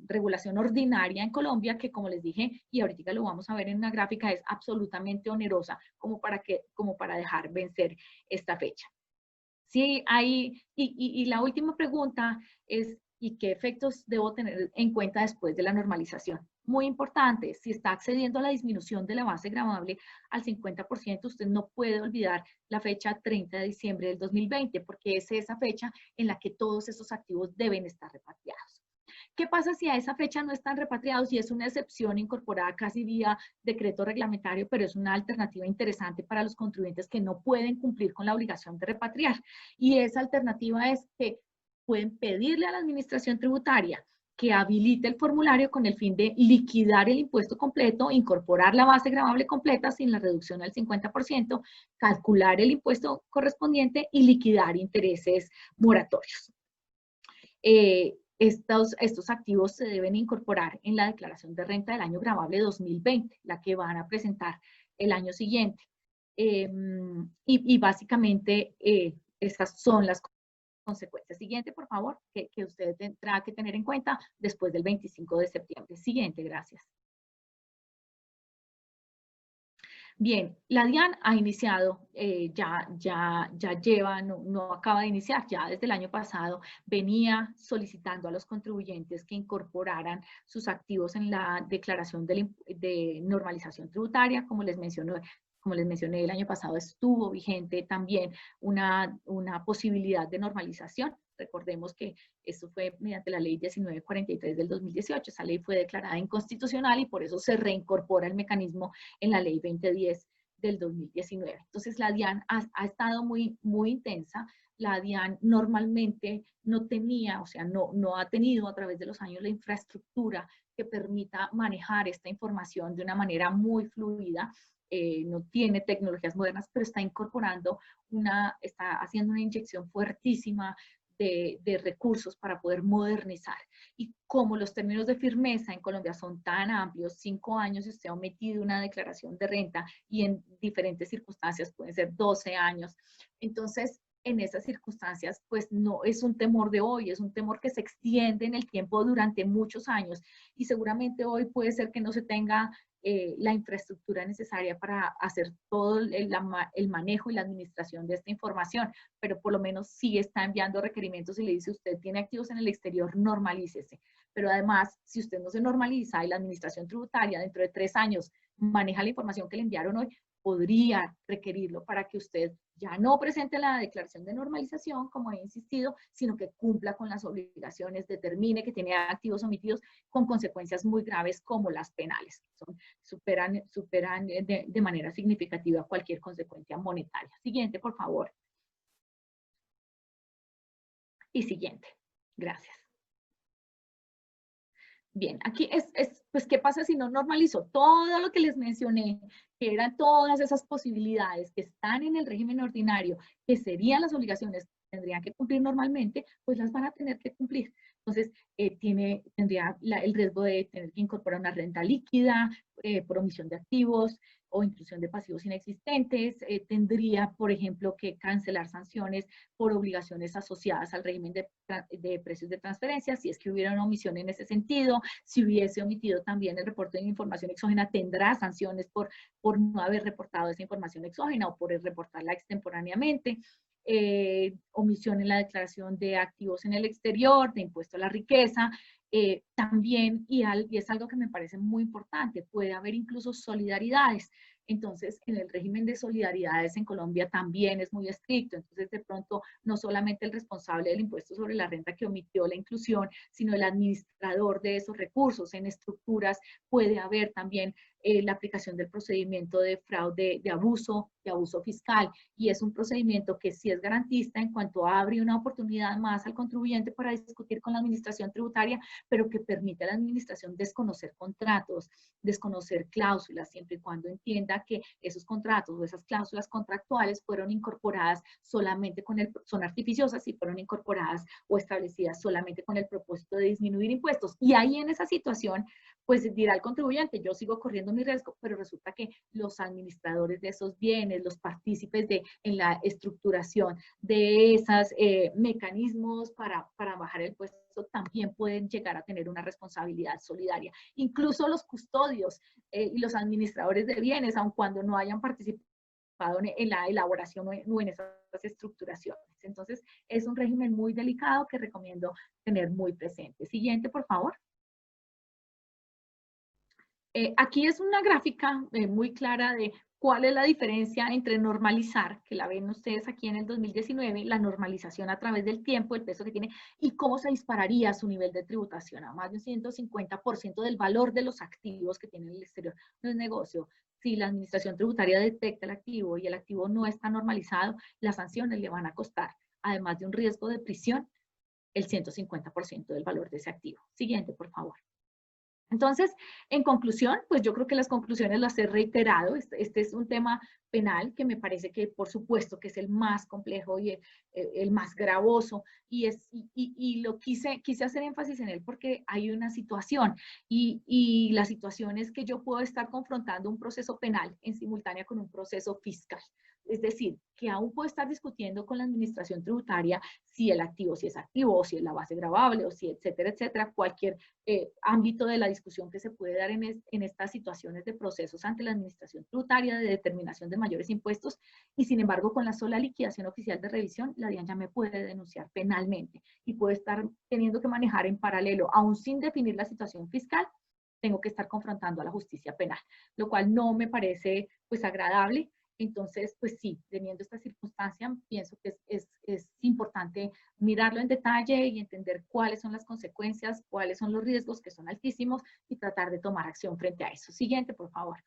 regulación ordinaria en Colombia, que como les dije, y ahorita lo vamos a ver en una gráfica, es absolutamente onerosa como para dejar vencer esta fecha. Sí, y la última pregunta es, ¿y qué efectos debo tener en cuenta después de la normalización? Muy importante, si está accediendo a la disminución de la base gravable al 50%, usted no puede olvidar la fecha 30 de diciembre del 2020, porque es esa fecha en la que todos esos activos deben estar repatriados. ¿Qué pasa si a esa fecha no están repatriados? Y es una excepción incorporada casi vía decreto reglamentario, pero es una alternativa interesante para los contribuyentes que no pueden cumplir con la obligación de repatriar. Y esa alternativa es que pueden pedirle a la administración tributaria que habilite el formulario con el fin de liquidar el impuesto completo, incorporar la base gravable completa sin la reducción al 50%, calcular el impuesto correspondiente y liquidar intereses moratorios. Estos activos se deben incorporar en la declaración de renta del año gravable 2020, la que van a presentar el año siguiente. Y básicamente esas son las consecuencias. Siguiente, por favor, que usted tendrá que tener en cuenta después del 25 de septiembre. Siguiente, gracias. Bien, la DIAN ha iniciado, ya lleva, no acaba de iniciar, ya desde el año pasado venía solicitando a los contribuyentes que incorporaran sus activos en la declaración de normalización tributaria. Como les mencioné, el año pasado estuvo vigente también una posibilidad de normalización. Recordemos que esto fue mediante la ley 1943 del 2018. Esa ley fue declarada inconstitucional y por eso se reincorpora el mecanismo en la ley 2010 del 2019. Entonces la DIAN ha estado muy intensa. La DIAN normalmente no tenía, o sea, no ha tenido a través de los años la infraestructura que permita manejar esta información de una manera muy fluida. No tiene tecnologías modernas, pero está incorporando está haciendo una inyección fuertísima de recursos para poder modernizar. Y como los términos de firmeza en Colombia son tan amplios, 5 años y usted ha omitido una declaración de renta y en diferentes circunstancias pueden ser 12 años. Entonces, en esas circunstancias, pues no es un temor de hoy, es un temor que se extiende en el tiempo durante muchos años y seguramente hoy puede ser que no se tenga la infraestructura necesaria para hacer todo el manejo y la administración de esta información, pero por lo menos sí está enviando requerimientos y le dice, usted tiene activos en el exterior, normalícese. Pero además, si usted no se normaliza y la administración tributaria dentro de 3 años maneja la información que le enviaron hoy, podría requerirlo para que usted ya no presente la declaración de normalización, como he insistido, sino que cumpla con las obligaciones, determine que tiene activos omitidos con consecuencias muy graves como las penales. Superan de manera significativa cualquier consecuencia monetaria. Siguiente, por favor. Y siguiente. Gracias. Bien, aquí pues, ¿qué pasa si no normalizo? Todo lo que les mencioné, que eran todas esas posibilidades que están en el régimen ordinario, que serían las obligaciones que tendrían que cumplir normalmente, pues las van a tener que cumplir. Entonces, tendría el riesgo de tener que incorporar una renta líquida por omisión de activos o inclusión de pasivos inexistentes. Tendría, por ejemplo, que cancelar sanciones por obligaciones asociadas al régimen de precios de transferencia, si es que hubiera una omisión en ese sentido. Si hubiese omitido también el reporte de información exógena, tendrá sanciones por no haber reportado esa información exógena o por reportarla extemporáneamente. Omisión en la declaración de activos en el exterior, de impuesto a la riqueza, también, y es algo que me parece muy importante, puede haber incluso solidaridades. Entonces, en el régimen de solidaridades en Colombia también es muy estricto. Entonces, de pronto, no solamente el responsable del impuesto sobre la renta que omitió la inclusión, sino el administrador de esos recursos en estructuras, puede haber también la aplicación del procedimiento de fraude, de abuso fiscal, y es un procedimiento que sí es garantista en cuanto abre una oportunidad más al contribuyente para discutir con la administración tributaria, pero que permite a la administración desconocer contratos, desconocer cláusulas, siempre y cuando entienda que esos contratos o esas cláusulas contractuales fueron incorporadas solamente son artificiosas y fueron incorporadas o establecidas solamente con el propósito de disminuir impuestos. Y ahí en esa situación, pues dirá el contribuyente, yo sigo corriendo mi riesgo, pero resulta que los administradores de esos bienes, los partícipes en la estructuración de esos mecanismos para bajar el impuesto, también pueden llegar a tener una responsabilidad solidaria. Incluso los custodios y los administradores de bienes, aun cuando no hayan participado en la elaboración o en esas estructuraciones. Entonces, es un régimen muy delicado que recomiendo tener muy presente. Siguiente, por favor. Aquí es una gráfica muy clara de cuál es la diferencia entre normalizar, que la ven ustedes aquí en el 2019, la normalización a través del tiempo, el peso que tiene, y cómo se dispararía su nivel de tributación a más de un 150% del valor de los activos que tiene en el exterior. No es negocio. Si la administración tributaria detecta el activo y el activo no está normalizado, las sanciones le van a costar, además de un riesgo de prisión, el 150% del valor de ese activo. Siguiente, por favor. Entonces, en conclusión, pues yo creo que las conclusiones las he reiterado. Este es un tema penal que me parece que, por supuesto, que es el más complejo y el más gravoso. Y lo quise hacer énfasis en él porque hay una situación. Y la situación es que yo puedo estar confrontando un proceso penal en simultánea con un proceso fiscal. Es decir, que aún puedo estar discutiendo con la administración tributaria si el activo, si es activo, o si es la base gravable, o si, etcétera, cualquier ámbito de la discusión que se puede dar en estas situaciones de procesos ante la administración tributaria de determinación de mayores impuestos, y sin embargo, con la sola liquidación oficial de revisión, la DIAN ya me puede denunciar penalmente y puede estar teniendo que manejar en paralelo, aún sin definir la situación fiscal, tengo que estar confrontando a la justicia penal, lo cual no me parece pues agradable. Entonces, pues sí, teniendo esta circunstancia, pienso que es importante mirarlo en detalle y entender cuáles son las consecuencias, cuáles son los riesgos, que son altísimos, y tratar de tomar acción frente a eso. Siguiente, por favor.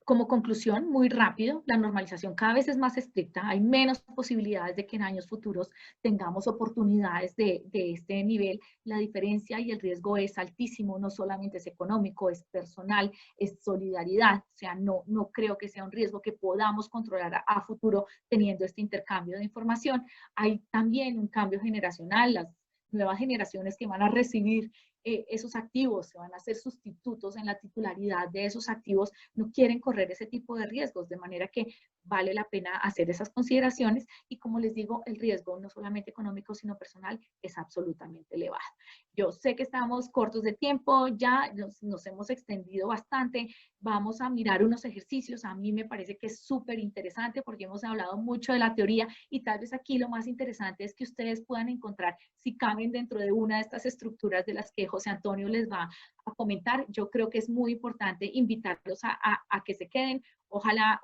Como conclusión, muy rápido, la normalización cada vez es más estricta, hay menos posibilidades de que en años futuros tengamos oportunidades de este nivel. La diferencia y el riesgo es altísimo, no solamente es económico, es personal, es solidaridad. O sea, no creo que sea un riesgo que podamos controlar a futuro teniendo este intercambio de información. Hay también un cambio generacional, las nuevas generaciones que van a recibir esos activos, se van a hacer sustitutos en la titularidad de esos activos, no quieren correr ese tipo de riesgos, de manera que vale la pena hacer esas consideraciones y como les digo, el riesgo no solamente económico, sino personal es absolutamente elevado. Yo sé que estamos cortos de tiempo, ya nos hemos extendido bastante, vamos a mirar unos ejercicios, a mí me parece que es súper interesante porque hemos hablado mucho de la teoría y tal vez aquí lo más interesante es que ustedes puedan encontrar si caben dentro de una de estas estructuras de las que José Antonio les va a comentar. Yo creo que es muy importante invitarlos a que se queden. Ojalá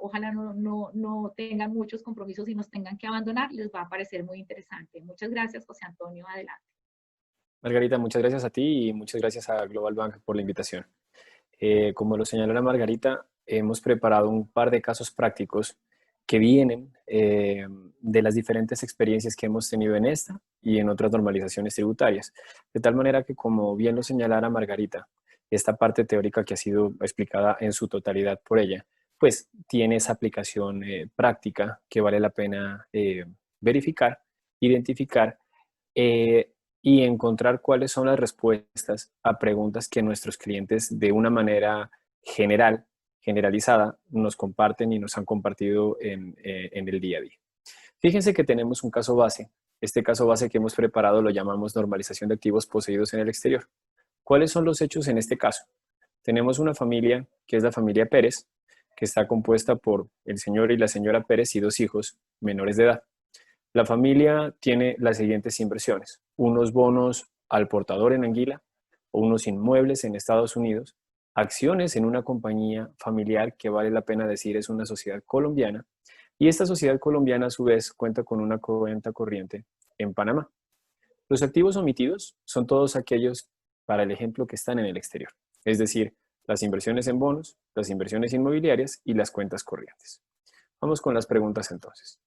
no tengan muchos compromisos y nos tengan que abandonar. Les va a parecer muy interesante. Muchas gracias, José Antonio. Adelante. Margarita, muchas gracias a ti y muchas gracias a Global Bank por la invitación. Como lo señaló la Margarita, hemos preparado un par de casos prácticos que vienen de las diferentes experiencias que hemos tenido en esta y en otras normalizaciones tributarias. De tal manera que, como bien lo señalara Margarita, esta parte teórica que ha sido explicada en su totalidad por ella, pues tiene esa aplicación práctica que vale la pena verificar, identificar y encontrar cuáles son las respuestas a preguntas que nuestros clientes de una manera generalizada, nos comparten y nos han compartido en el día a día. Fíjense que tenemos un caso base. Este caso base que hemos preparado lo llamamos normalización de activos poseídos en el exterior. ¿Cuáles son los hechos en este caso? Tenemos una familia que es la familia Pérez, que está compuesta por el señor y la señora Pérez y 2 hijos menores de edad. La familia tiene las siguientes inversiones: unos bonos al portador en Anguila, o unos inmuebles en Estados Unidos, acciones en una compañía familiar que vale la pena decir es una sociedad colombiana, y esta sociedad colombiana a su vez cuenta con una cuenta corriente en Panamá. Los activos omitidos son todos aquellos, para el ejemplo, que están en el exterior, es decir, las inversiones en bonos, las inversiones inmobiliarias y las cuentas corrientes. Vamos con las preguntas entonces.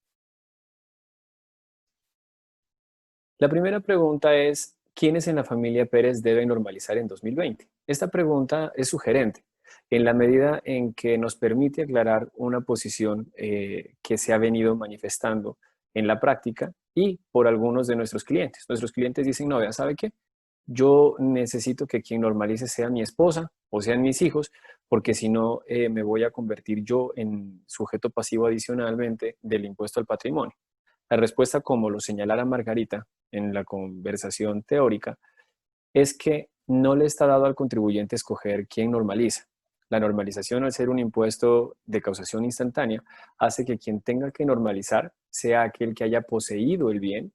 La primera pregunta es, ¿quiénes en la familia Pérez deben normalizar en 2020? Esta pregunta es sugerente, en la medida en que nos permite aclarar una posición que se ha venido manifestando en la práctica y por algunos de nuestros clientes. Nuestros clientes dicen, no, vea, ¿sabe qué? Yo necesito que quien normalice sea mi esposa o sean mis hijos, porque si no me voy a convertir yo en sujeto pasivo adicionalmente del impuesto al patrimonio. La respuesta, como lo señalara Margarita en la conversación teórica, es que no le está dado al contribuyente escoger quién normaliza. La normalización, al ser un impuesto de causación instantánea, hace que quien tenga que normalizar sea aquel que haya poseído el bien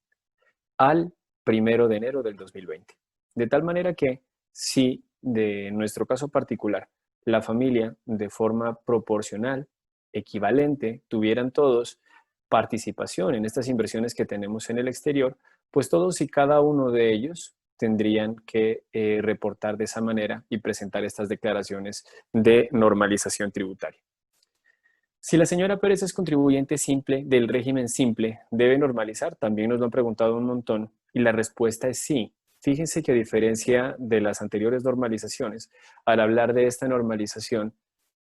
al 1 de enero del 2020. De tal manera que, si de nuestro caso particular, la familia de forma proporcional, equivalente, tuvieran todos participación en estas inversiones que tenemos en el exterior, pues todos y cada uno de ellos tendrían que reportar de esa manera y presentar estas declaraciones de normalización tributaria. Si la señora Pérez es contribuyente simple del régimen simple, ¿debe normalizar? También nos lo han preguntado un montón y la respuesta es sí. Fíjense que, a diferencia de las anteriores normalizaciones, al hablar de esta normalización,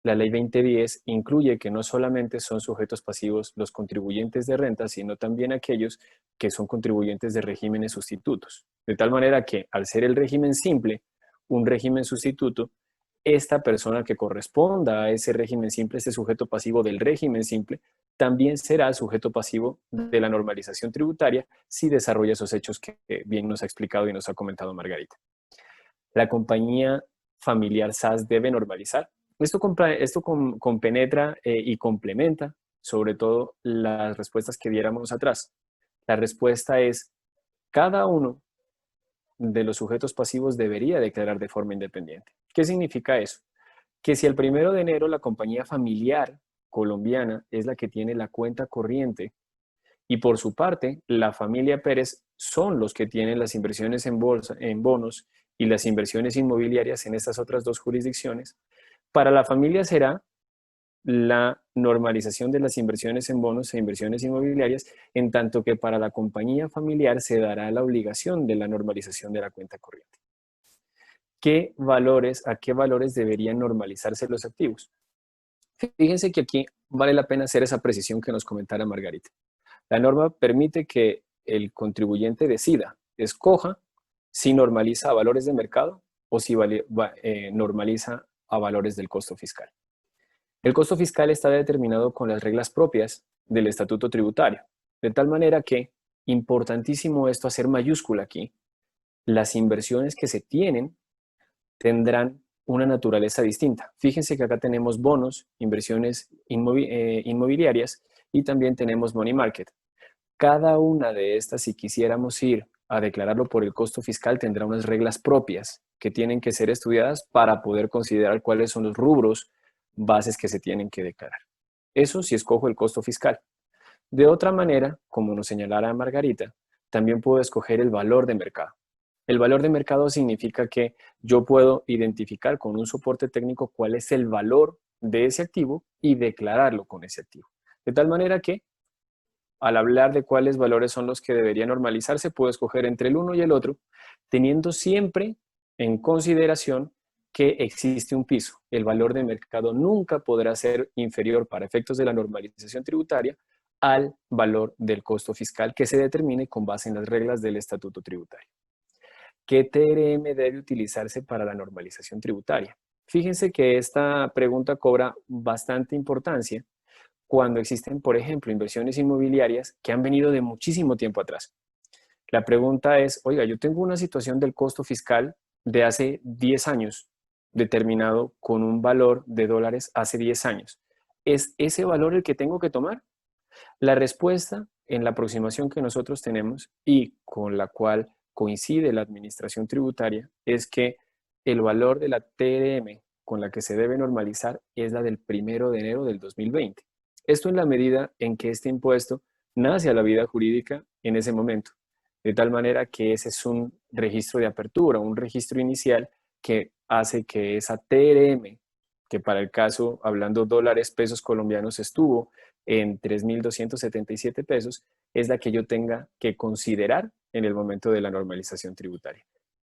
la Ley 2010 incluye que no solamente son sujetos pasivos los contribuyentes de renta, sino también aquellos que son contribuyentes de regímenes sustitutos. De tal manera que, al ser el régimen simple un régimen sustituto, esta persona que corresponda a ese régimen simple, ese sujeto pasivo del régimen simple, también será sujeto pasivo de la normalización tributaria si desarrolla esos hechos que bien nos ha explicado y nos ha comentado Margarita. La compañía familiar SAS debe normalizar. Esto compenetra y complementa sobre todo las respuestas que diéramos atrás. La respuesta es: cada uno de los sujetos pasivos debería declarar de forma independiente. ¿Qué significa eso? Que si el 1 de enero la compañía familiar colombiana es la que tiene la cuenta corriente y, por su parte, la familia Pérez son los que tienen las inversiones en bolsa, en bonos y las inversiones inmobiliarias en estas otras 2 jurisdicciones, para la familia será la normalización de las inversiones en bonos e inversiones inmobiliarias, en tanto que para la compañía familiar se dará la obligación de la normalización de la cuenta corriente. ¿A qué valores deberían normalizarse los activos? Fíjense que aquí vale la pena hacer esa precisión que nos comentara Margarita. La norma permite que el contribuyente decida, escoja si normaliza a valores de mercado o si normaliza a valores del costo fiscal. El costo fiscal está determinado con las reglas propias del estatuto tributario, de tal manera que, importantísimo esto hacer mayúscula aquí, las inversiones que se tienen tendrán una naturaleza distinta. Fíjense que acá tenemos bonos, inversiones inmobiliarias y también tenemos money market. Cada una de estas, si quisiéramos ir a declararlo por el costo fiscal, tendrá unas reglas propias que tienen que ser estudiadas para poder considerar cuáles son los rubros bases que se tienen que declarar. Eso si escojo el costo fiscal. De otra manera, como nos señalara Margarita, también puedo escoger el valor de mercado. El valor de mercado significa que yo puedo identificar con un soporte técnico cuál es el valor de ese activo y declararlo con ese activo. De tal manera que, al hablar de cuáles valores son los que deberían normalizarse, puedo escoger entre el uno y el otro, teniendo siempre en consideración que existe un piso. El valor de mercado nunca podrá ser inferior para efectos de la normalización tributaria al valor del costo fiscal que se determine con base en las reglas del estatuto tributario. ¿Qué TRM debe utilizarse para la normalización tributaria? Fíjense que esta pregunta cobra bastante importancia cuando existen, por ejemplo, inversiones inmobiliarias que han venido de muchísimo tiempo atrás. La pregunta es, oiga, yo tengo una situación del costo fiscal de hace 10 años, determinado con un valor de dólares hace 10 años. ¿Es ese valor el que tengo que tomar? La respuesta en la aproximación que nosotros tenemos y con la cual coincide la administración tributaria es que el valor de la TRM con la que se debe normalizar es la del 1 de enero del 2020. Esto en la medida en que este impuesto nace a la vida jurídica en ese momento. De tal manera que ese es un registro de apertura, un registro inicial que hace que esa TRM, que para el caso, hablando dólares, pesos colombianos, estuvo en 3.277 pesos, es la que yo tenga que considerar en el momento de la normalización tributaria.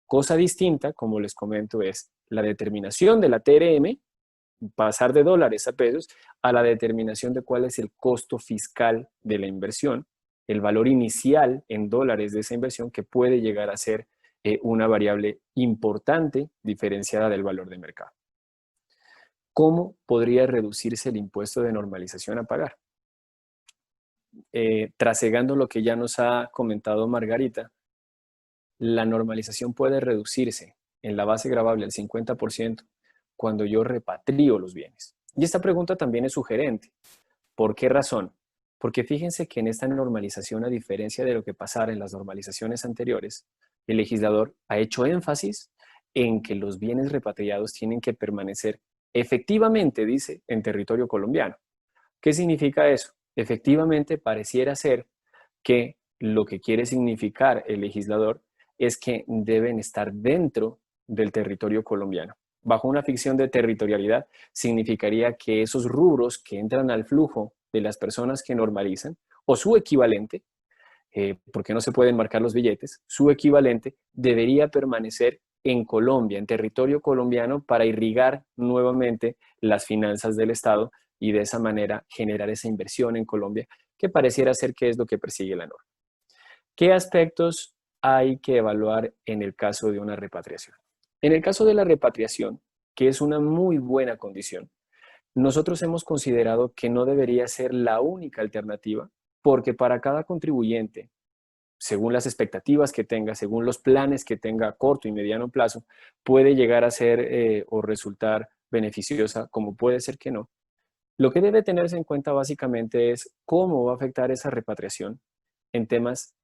Cosa distinta, como les comento, es la determinación de la TRM, pasar de dólares a pesos, a la determinación de cuál es el costo fiscal de la inversión, el valor inicial en dólares de esa inversión que puede llegar a ser una variable importante diferenciada del valor de mercado. ¿Cómo podría reducirse el impuesto de normalización a pagar? Trasegando lo que ya nos ha comentado Margarita, la normalización puede reducirse en la base gravable al 50% cuando yo repatrio los bienes. Y esta pregunta también es sugerente. ¿Por qué razón? Porque fíjense que en esta normalización, a diferencia de lo que pasara en las normalizaciones anteriores, el legislador ha hecho énfasis en que los bienes repatriados tienen que permanecer efectivamente, dice, en territorio colombiano. ¿Qué significa eso? Efectivamente, pareciera ser que lo que quiere significar el legislador es que deben estar dentro del territorio colombiano. Bajo una ficción de territorialidad, significaría que esos rubros que entran al flujo de las personas que normalizan, o su equivalente, porque no se pueden marcar los billetes, su equivalente debería permanecer en Colombia, en territorio colombiano, para irrigar nuevamente las finanzas del Estado y de esa manera generar esa inversión en Colombia, que pareciera ser que es lo que persigue la norma. ¿Qué aspectos hay que evaluar en el caso de una repatriación? En el caso de la repatriación, que es una muy buena condición, nosotros hemos considerado que no debería ser la única alternativa, porque para cada contribuyente, según las expectativas que tenga, según los planes que tenga a corto y mediano plazo, puede llegar a ser o resultar beneficiosa, como puede ser que no. Lo que debe tenerse en cuenta básicamente es cómo va a afectar esa repatriación en temas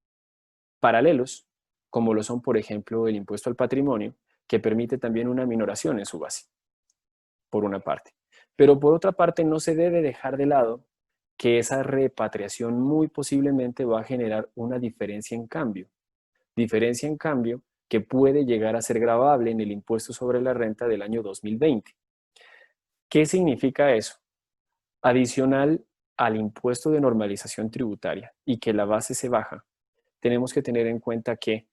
paralelos, como lo son, por ejemplo, el impuesto al patrimonio, que permite también una minoración en su base, por una parte. Pero por otra parte, no se debe dejar de lado que esa repatriación muy posiblemente va a generar una diferencia en cambio que puede llegar a ser gravable en el impuesto sobre la renta del año 2020. ¿Qué significa eso? Adicional al impuesto de normalización tributaria y que la base se baja, tenemos que tener en cuenta que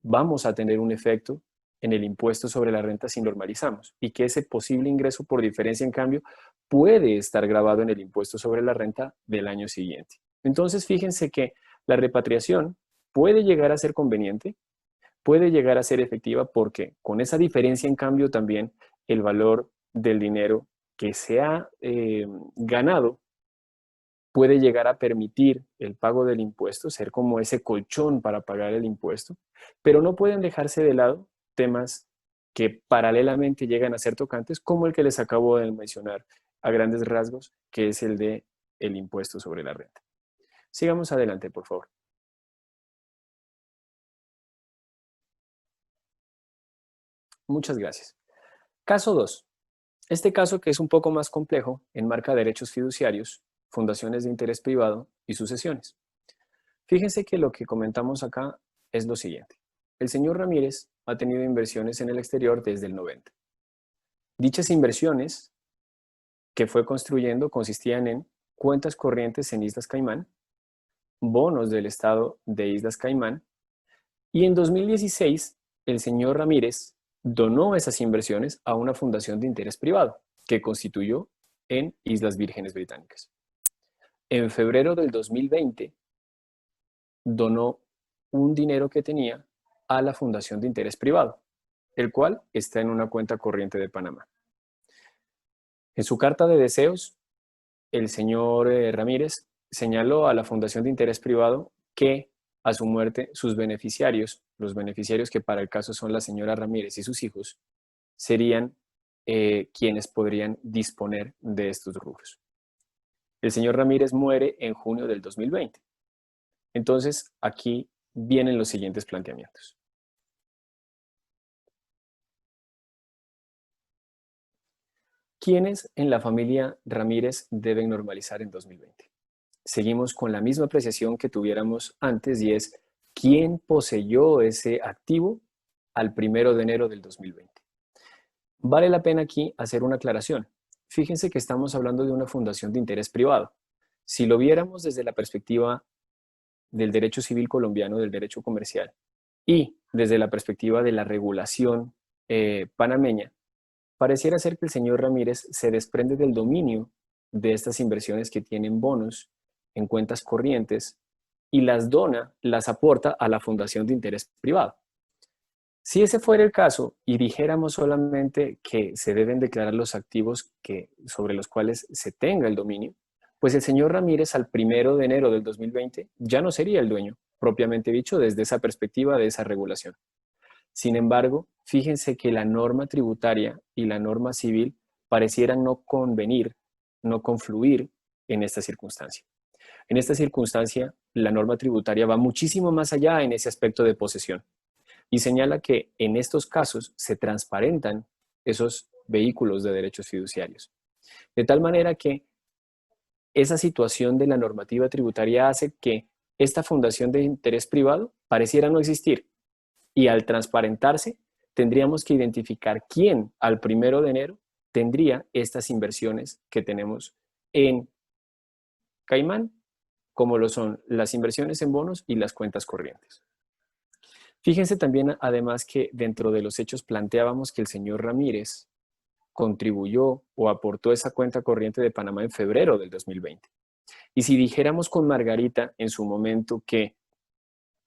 vamos a tener un efecto en el impuesto sobre la renta si normalizamos y que ese posible ingreso por diferencia en cambio puede estar grabado en el impuesto sobre la renta del año siguiente. Entonces, fíjense que la repatriación puede llegar a ser conveniente, puede llegar a ser efectiva porque con esa diferencia en cambio también el valor del dinero que se ha ganado puede llegar a permitir el pago del impuesto, ser como ese colchón para pagar el impuesto, pero no pueden dejarse de lado temas que paralelamente llegan a ser tocantes, como el que les acabo de mencionar a grandes rasgos, que es el de el impuesto sobre la renta. Sigamos adelante, por favor. Muchas gracias. Caso 2. Este caso, que es un poco más complejo, enmarca derechos fiduciarios, fundaciones de interés privado y sucesiones. Fíjense que lo que comentamos acá es lo siguiente. El señor Ramírez ha tenido inversiones en el exterior desde el 90. Dichas inversiones que fue construyendo consistían en cuentas corrientes en Islas Caimán, bonos del Estado de Islas Caimán, y en 2016 el señor Ramírez donó esas inversiones a una fundación de interés privado que constituyó en Islas Vírgenes Británicas. En febrero del 2020 donó un dinero que tenía a la fundación de interés privado, el cual está en una cuenta corriente de Panamá. En su carta de deseos, el señor Ramírez señaló a la fundación de interés privado que a su muerte sus beneficiarios, los beneficiarios que para el caso son la señora Ramírez y sus hijos, serían quienes podrían disponer de estos rubros. El señor Ramírez muere en junio del 2020. Entonces, aquí vienen los siguientes planteamientos. ¿Quiénes en la familia Ramírez deben normalizar en 2020? Seguimos con la misma apreciación que tuviéramos antes y es ¿quién poseyó ese activo al 1 de enero del 2020? Vale la pena aquí hacer una aclaración. Fíjense que estamos hablando de una fundación de interés privado. Si lo viéramos desde la perspectiva del derecho civil colombiano, del derecho comercial, y desde la perspectiva de la regulación panameña, pareciera ser que el señor Ramírez se desprende del dominio de estas inversiones que tienen bonos en cuentas corrientes y las dona, las aporta a la fundación de interés privado. Si ese fuera el caso y dijéramos solamente que se deben declarar los activos sobre los cuales se tenga el dominio, pues el señor Ramírez al 1 de enero del 2020 ya no sería el dueño, propiamente dicho, desde esa perspectiva de esa regulación. Sin embargo, fíjense que la norma tributaria y la norma civil parecieran no convenir, no confluir en esta circunstancia. En esta circunstancia, la norma tributaria va muchísimo más allá en ese aspecto de posesión y señala que en estos casos se transparentan esos vehículos de derechos fiduciarios. De tal manera que esa situación de la normativa tributaria hace que esta fundación de interés privado pareciera no existir y al transparentarse tendríamos que identificar quién al 1 de enero tendría estas inversiones que tenemos en Caimán, como lo son las inversiones en bonos y las cuentas corrientes. Fíjense también, además, que dentro de los hechos planteábamos que el señor Ramírez contribuyó o aportó esa cuenta corriente de Panamá en febrero del 2020. Y si dijéramos con Margarita en su momento que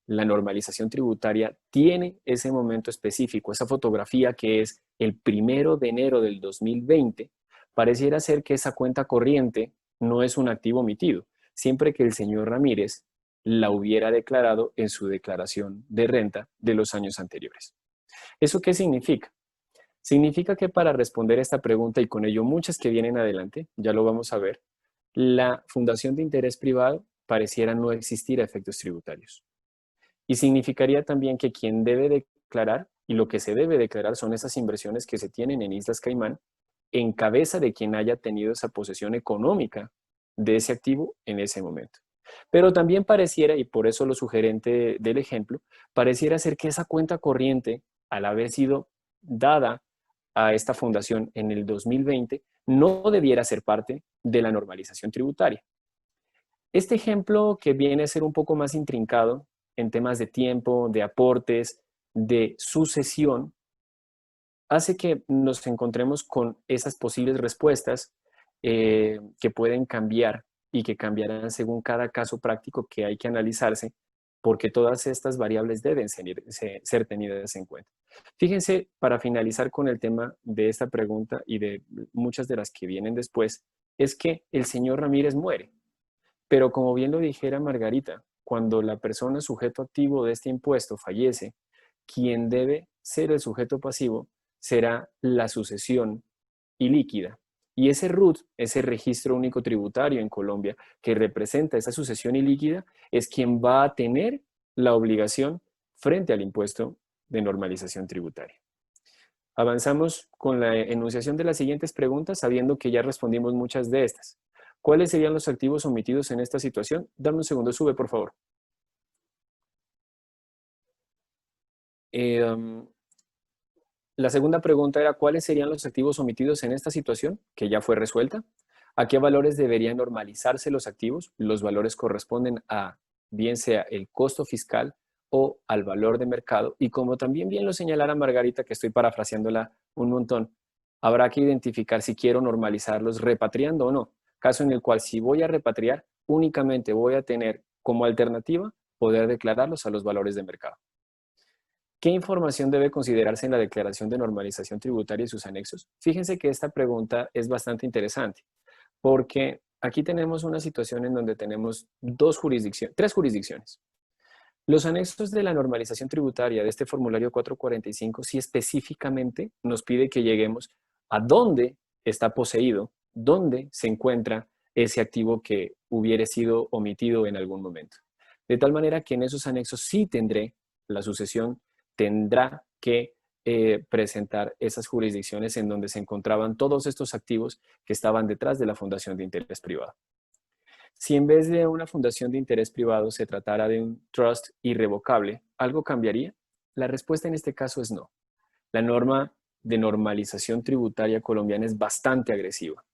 la normalización tributaria tiene ese momento específico, esa fotografía que es el 1 de enero del 2020, pareciera ser que esa cuenta corriente no es un activo omitido, siempre que el señor Ramírez la hubiera declarado en su declaración de renta de los años anteriores. ¿Eso qué significa? Significa que para responder esta pregunta y con ello muchas que vienen adelante, ya lo vamos a ver, la fundación de interés privado pareciera no existir a efectos tributarios. Y significaría también que quien debe declarar y lo que se debe declarar son esas inversiones que se tienen en Islas Caimán en cabeza de quien haya tenido esa posesión económica de ese activo en ese momento. Pero también pareciera, y por eso lo sugerente del ejemplo, pareciera ser que esa cuenta corriente, al haber sido dada a esta fundación en el 2020 no debiera ser parte de la normalización tributaria. Este ejemplo, que viene a ser un poco más intrincado en temas de tiempo, de aportes, de sucesión, hace que nos encontremos con esas posibles respuestas que pueden cambiar y que cambiarán según cada caso práctico que hay que analizarse, porque todas estas variables deben ser tenidas en cuenta. Fíjense, para finalizar con el tema de esta pregunta y de muchas de las que vienen después, es que el señor Ramírez muere. Pero como bien lo dijera Margarita, cuando la persona sujeto activo de este impuesto fallece, quien debe ser el sujeto pasivo será la sucesión ilíquida. Y ese RUT, ese registro único tributario en Colombia, que representa esa sucesión ilíquida, es quien va a tener la obligación frente al impuesto de normalización tributaria. Avanzamos con la enunciación de las siguientes preguntas, sabiendo que ya respondimos muchas de estas. ¿Cuáles serían los activos omitidos en esta situación? Dame un segundo, sube por favor. La segunda pregunta era, ¿cuáles serían los activos omitidos en esta situación? Que ya fue resuelta. ¿A qué valores deberían normalizarse los activos? Los valores corresponden a, bien sea el costo fiscal o al valor de mercado. Y como también bien lo señalara Margarita, que estoy parafraseándola un montón, habrá que identificar si quiero normalizarlos repatriando o no. Caso en el cual, si voy a repatriar, únicamente voy a tener como alternativa poder declararlos a los valores de mercado. ¿Qué información debe considerarse en la declaración de normalización tributaria y sus anexos? Fíjense que esta pregunta es bastante interesante, porque aquí tenemos una situación en donde tenemos tres jurisdicciones. Los anexos de la normalización tributaria de este formulario 445 sí específicamente nos pide que lleguemos a dónde está poseído, dónde se encuentra ese activo que hubiera sido omitido en algún momento. De tal manera que en esos anexos sí tendré, la sucesión tendrá que presentar esas jurisdicciones en donde se encontraban todos estos activos que estaban detrás de la fundación de interés privado. Si en vez de una fundación de interés privado se tratara de un trust irrevocable, ¿algo cambiaría? La respuesta en este caso es no. La norma de normalización tributaria colombiana es bastante agresiva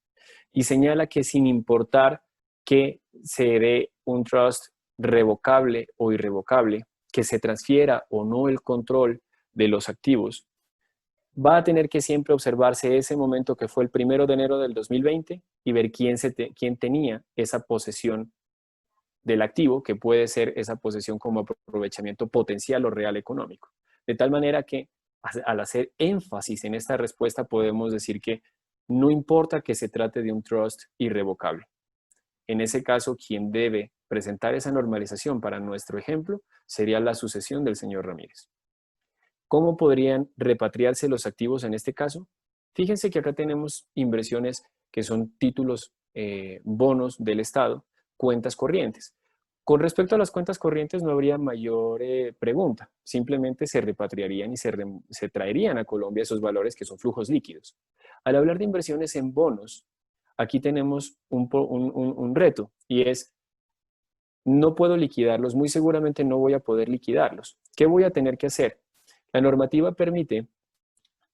y señala que sin importar que se dé un trust revocable o irrevocable, que se transfiera o no el control de los activos, va a tener que siempre observarse ese momento que fue el 1 de enero del 2020 y ver quién tenía esa posesión del activo, que puede ser esa posesión como aprovechamiento potencial o real económico. De tal manera que al hacer énfasis en esta respuesta podemos decir que no importa que se trate de un trust irrevocable. En ese caso, quien debe presentar esa normalización para nuestro ejemplo sería la sucesión del señor Ramírez. ¿Cómo podrían repatriarse los activos en este caso? Fíjense que acá tenemos inversiones que son títulos, bonos del Estado, cuentas corrientes. Con respecto a las cuentas corrientes no habría mayor pregunta, simplemente se repatriarían y se traerían a Colombia esos valores que son flujos líquidos. Al hablar de inversiones en bonos, aquí tenemos un reto y es, no puedo liquidarlos, muy seguramente no voy a poder liquidarlos. ¿Qué voy a tener que hacer? La normativa permite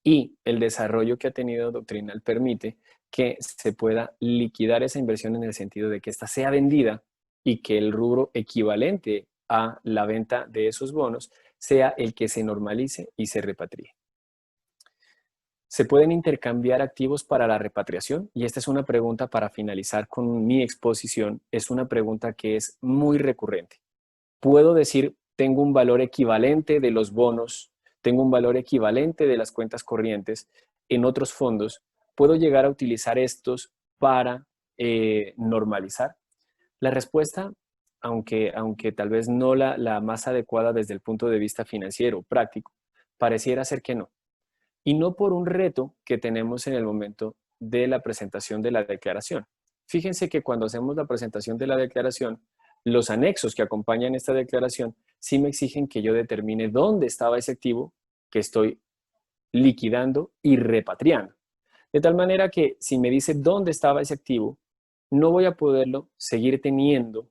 y el desarrollo que ha tenido doctrinal permite que se pueda liquidar esa inversión en el sentido de que ésta sea vendida y que el rubro equivalente a la venta de esos bonos sea el que se normalice y se repatrie. ¿Se pueden intercambiar activos para la repatriación? Y esta es una pregunta para finalizar con mi exposición. Es una pregunta que es muy recurrente. ¿Puedo decir, tengo un valor equivalente de los bonos, tengo un valor equivalente de las cuentas corrientes en otros fondos? ¿Puedo llegar a utilizar estos para normalizar? La respuesta, aunque tal vez no la más adecuada desde el punto de vista financiero, práctico, pareciera ser que no. Y no por un reto que tenemos en el momento de la presentación de la declaración. Fíjense que cuando hacemos la presentación de la declaración, los anexos que acompañan esta declaración sí me exigen que yo determine dónde estaba ese activo que estoy liquidando y repatriando. De tal manera que si me dice dónde estaba ese activo, no voy a poderlo seguir teniendo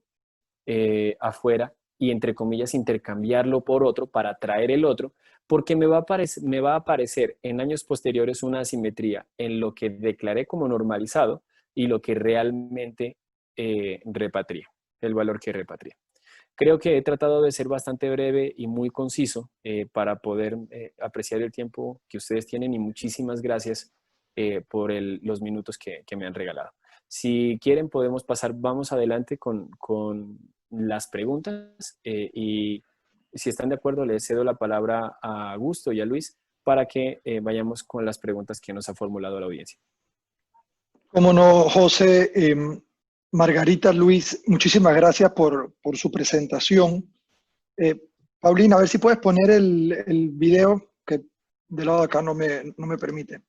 afuera y, entre comillas, intercambiarlo por otro para traer el otro, porque me va a aparecer en años posteriores una asimetría en lo que declaré como normalizado y lo que realmente repatrié, el valor que repatrié. Creo que he tratado de ser bastante breve y muy conciso para poder apreciar el tiempo que ustedes tienen, y muchísimas gracias por los minutos que me han regalado. Si quieren podemos pasar, vamos adelante con las preguntas y si están de acuerdo les cedo la palabra a Augusto y a Luis para que vayamos con las preguntas que nos ha formulado la audiencia. Cómo no, José. Margarita, Luis, muchísimas gracias por su presentación. Paulina, a ver si puedes poner el video, que del lado de acá no me permite.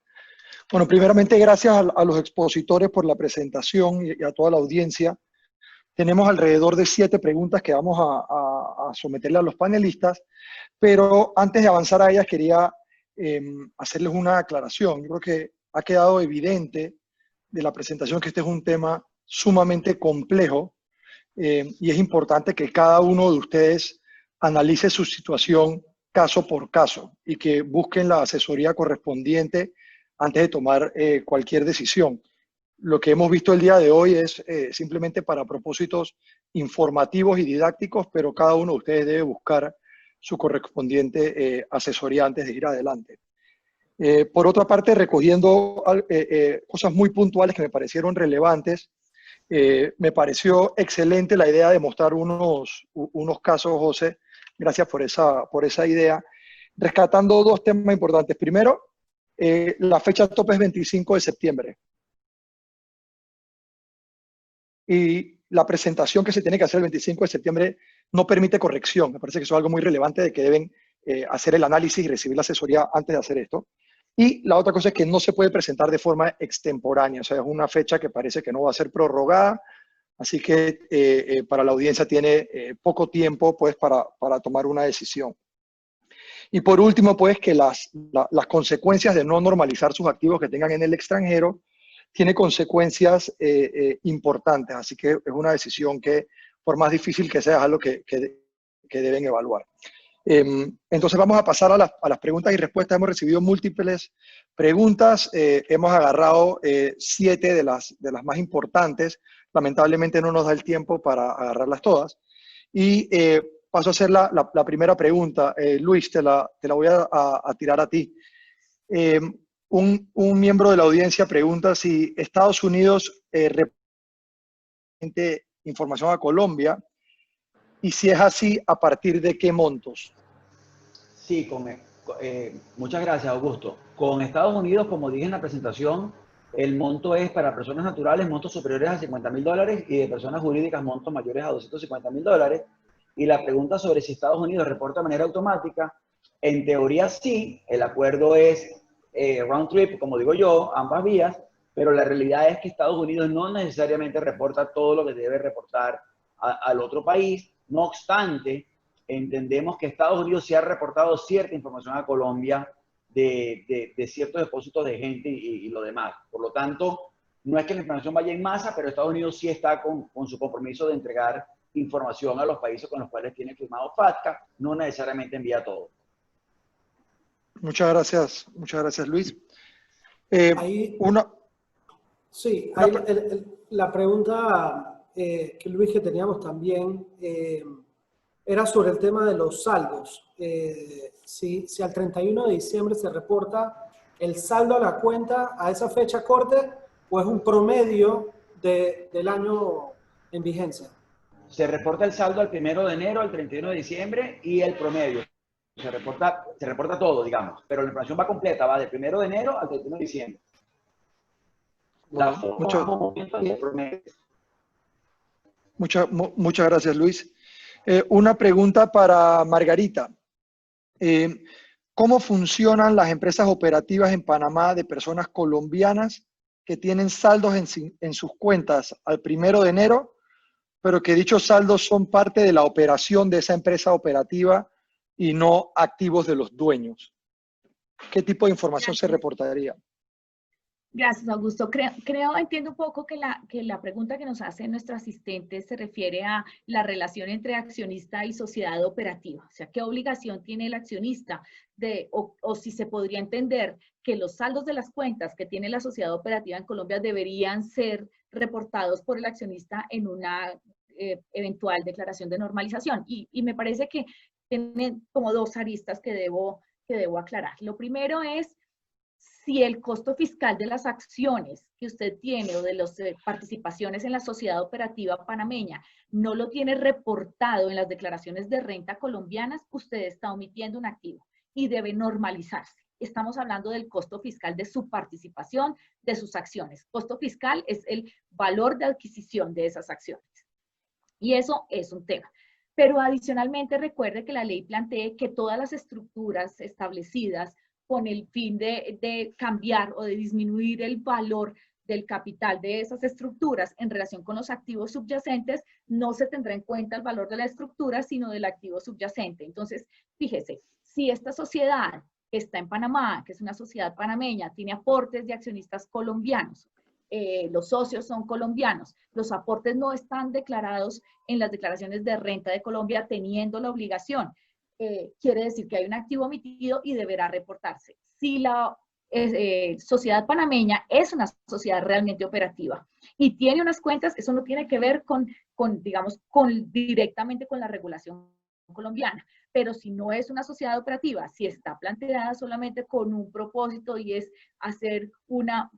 Bueno, primeramente gracias a los expositores por la presentación y a toda la audiencia. Tenemos alrededor de 7 preguntas que vamos a someterle a los panelistas, pero antes de avanzar a ellas quería hacerles una aclaración. Yo creo que ha quedado evidente de la presentación que este es un tema sumamente complejo y es importante que cada uno de ustedes analice su situación caso por caso y que busquen la asesoría correspondiente antes de tomar cualquier decisión. Lo que hemos visto el día de hoy es simplemente para propósitos informativos y didácticos, pero cada uno de ustedes debe buscar su correspondiente asesoría antes de ir adelante. Por otra parte, recogiendo cosas muy puntuales que me parecieron relevantes, me pareció excelente la idea de mostrar unos casos, José. Gracias por esa idea. Rescatando 2 temas importantes. Primero, la fecha tope es 25 de septiembre. Y la presentación que se tiene que hacer el 25 de septiembre no permite corrección. Me parece que eso es algo muy relevante, de que deben hacer el análisis y recibir la asesoría antes de hacer esto. Y la otra cosa es que no se puede presentar de forma extemporánea, o sea, es una fecha que parece que no va a ser prorrogada, así que para la audiencia tiene poco tiempo pues, para tomar una decisión. Y por último, pues que las consecuencias de no normalizar sus activos que tengan en el extranjero tiene consecuencias importantes, así que es una decisión que, por más difícil que sea, es algo que deben evaluar. Entonces vamos a pasar a las preguntas y respuestas. Hemos recibido múltiples preguntas, hemos agarrado 7 de las más importantes. Lamentablemente no nos da el tiempo para agarrarlas todas. Y paso a hacer la primera pregunta. Luis, te la voy a tirar a ti. Un miembro de la audiencia pregunta si Estados Unidos reparte información a Colombia, y si es así, ¿a partir de qué montos? Sí, muchas gracias, Augusto. Con Estados Unidos, como dije en la presentación, el monto es para personas naturales montos superiores a $50.000 y de personas jurídicas montos mayores a $250.000. Y la pregunta sobre si Estados Unidos reporta de manera automática, en teoría sí, el acuerdo es round trip, como digo yo, ambas vías, pero la realidad es que Estados Unidos no necesariamente reporta todo lo que debe reportar al otro país. No obstante, entendemos que Estados Unidos sí ha reportado cierta información a Colombia de ciertos depósitos de gente y lo demás. Por lo tanto, no es que la información vaya en masa, pero Estados Unidos sí está con su compromiso de entregar información a los países con los cuales tiene firmado FATCA, no necesariamente envía todo. Muchas gracias Luis. Sí, la pregunta que Luis, que teníamos también era sobre el tema de los saldos. Si al 31 de diciembre se reporta el saldo a la cuenta a esa fecha corte, o es un promedio del año en vigencia. Se reporta el saldo al 1 de enero, al 31 de diciembre y el promedio. Se reporta todo, digamos, pero la información va completa, va del 1 de enero al 31 de diciembre. Muchas gracias, Luis. Una pregunta para Margarita. ¿Cómo funcionan las empresas operativas en Panamá de personas colombianas que tienen saldos en sus cuentas al 1 de enero, pero que dichos saldos son parte de la operación de esa empresa operativa y no activos de los dueños? ¿Qué tipo de información se reportaría? Gracias, Augusto. Entiendo un poco que la pregunta que nos hace nuestro asistente se refiere a la relación entre accionista y sociedad operativa. O sea, ¿qué obligación tiene el accionista o si se podría entender que los saldos de las cuentas que tiene la sociedad operativa en Colombia deberían ser reportados por el accionista en una eventual declaración de normalización? Y me parece que tienen como dos aristas que debo aclarar. Lo primero es, si el costo fiscal de las acciones que usted tiene o de las participaciones en la sociedad operativa panameña no lo tiene reportado en las declaraciones de renta colombianas, usted está omitiendo un activo y debe normalizarse. Estamos hablando del costo fiscal de su participación, de sus acciones. Costo fiscal es el valor de adquisición de esas acciones. Y eso es un tema. Pero adicionalmente recuerde que la ley plantea que todas las estructuras establecidas con el fin de cambiar o de disminuir el valor del capital de esas estructuras en relación con los activos subyacentes, no se tendrá en cuenta el valor de la estructura, sino del activo subyacente. Entonces, fíjese, si esta sociedad que está en Panamá, que es una sociedad panameña, tiene aportes de accionistas colombianos, los socios son colombianos, los aportes no están declarados en las declaraciones de renta de Colombia teniendo la obligación. Quiere decir que hay un activo omitido y deberá reportarse. Si la sociedad panameña es una sociedad realmente operativa y tiene unas cuentas, eso no tiene que ver digamos, directamente con la regulación colombiana. Pero si no es una sociedad operativa, si está planteada solamente con un propósito y es hacer una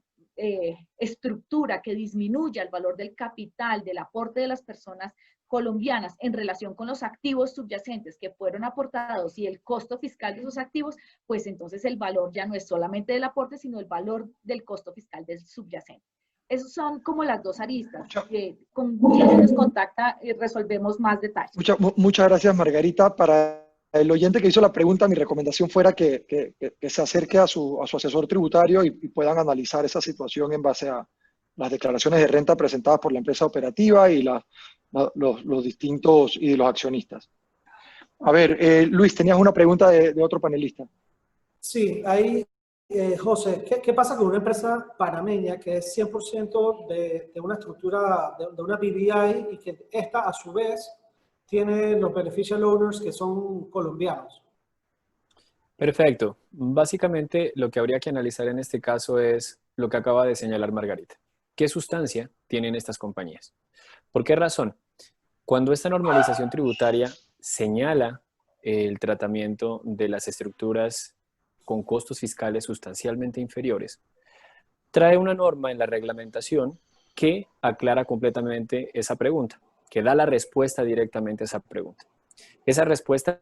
estructura que disminuya el valor del capital, del aporte de las personas colombianas en relación con los activos subyacentes que fueron aportados y el costo fiscal de esos activos, pues entonces el valor ya no es solamente del aporte, sino el valor del costo fiscal del subyacente. Esos son como las dos aristas. Con quien nos contacta resolvemos más detalles. Muchas gracias, Margarita. Para el oyente que hizo la pregunta, mi recomendación fuera que se acerque a su asesor tributario y puedan analizar esa situación en base a las declaraciones de renta presentadas por la empresa operativa y los distintos y los accionistas. A ver, Luis, tenías una pregunta de otro panelista. Sí, ahí, José, ¿qué pasa con una empresa panameña que es 100% de una estructura, de una BVI y que esta a su vez tiene los beneficial owners que son colombianos? Perfecto. Básicamente lo que habría que analizar en este caso es lo que acaba de señalar Margarita. ¿Qué sustancia tienen estas compañías? ¿Por qué razón? Cuando esta normalización tributaria señala el tratamiento de las estructuras con costos fiscales sustancialmente inferiores, trae una norma en la reglamentación que aclara completamente esa pregunta, que da la respuesta directamente a esa pregunta. Esa respuesta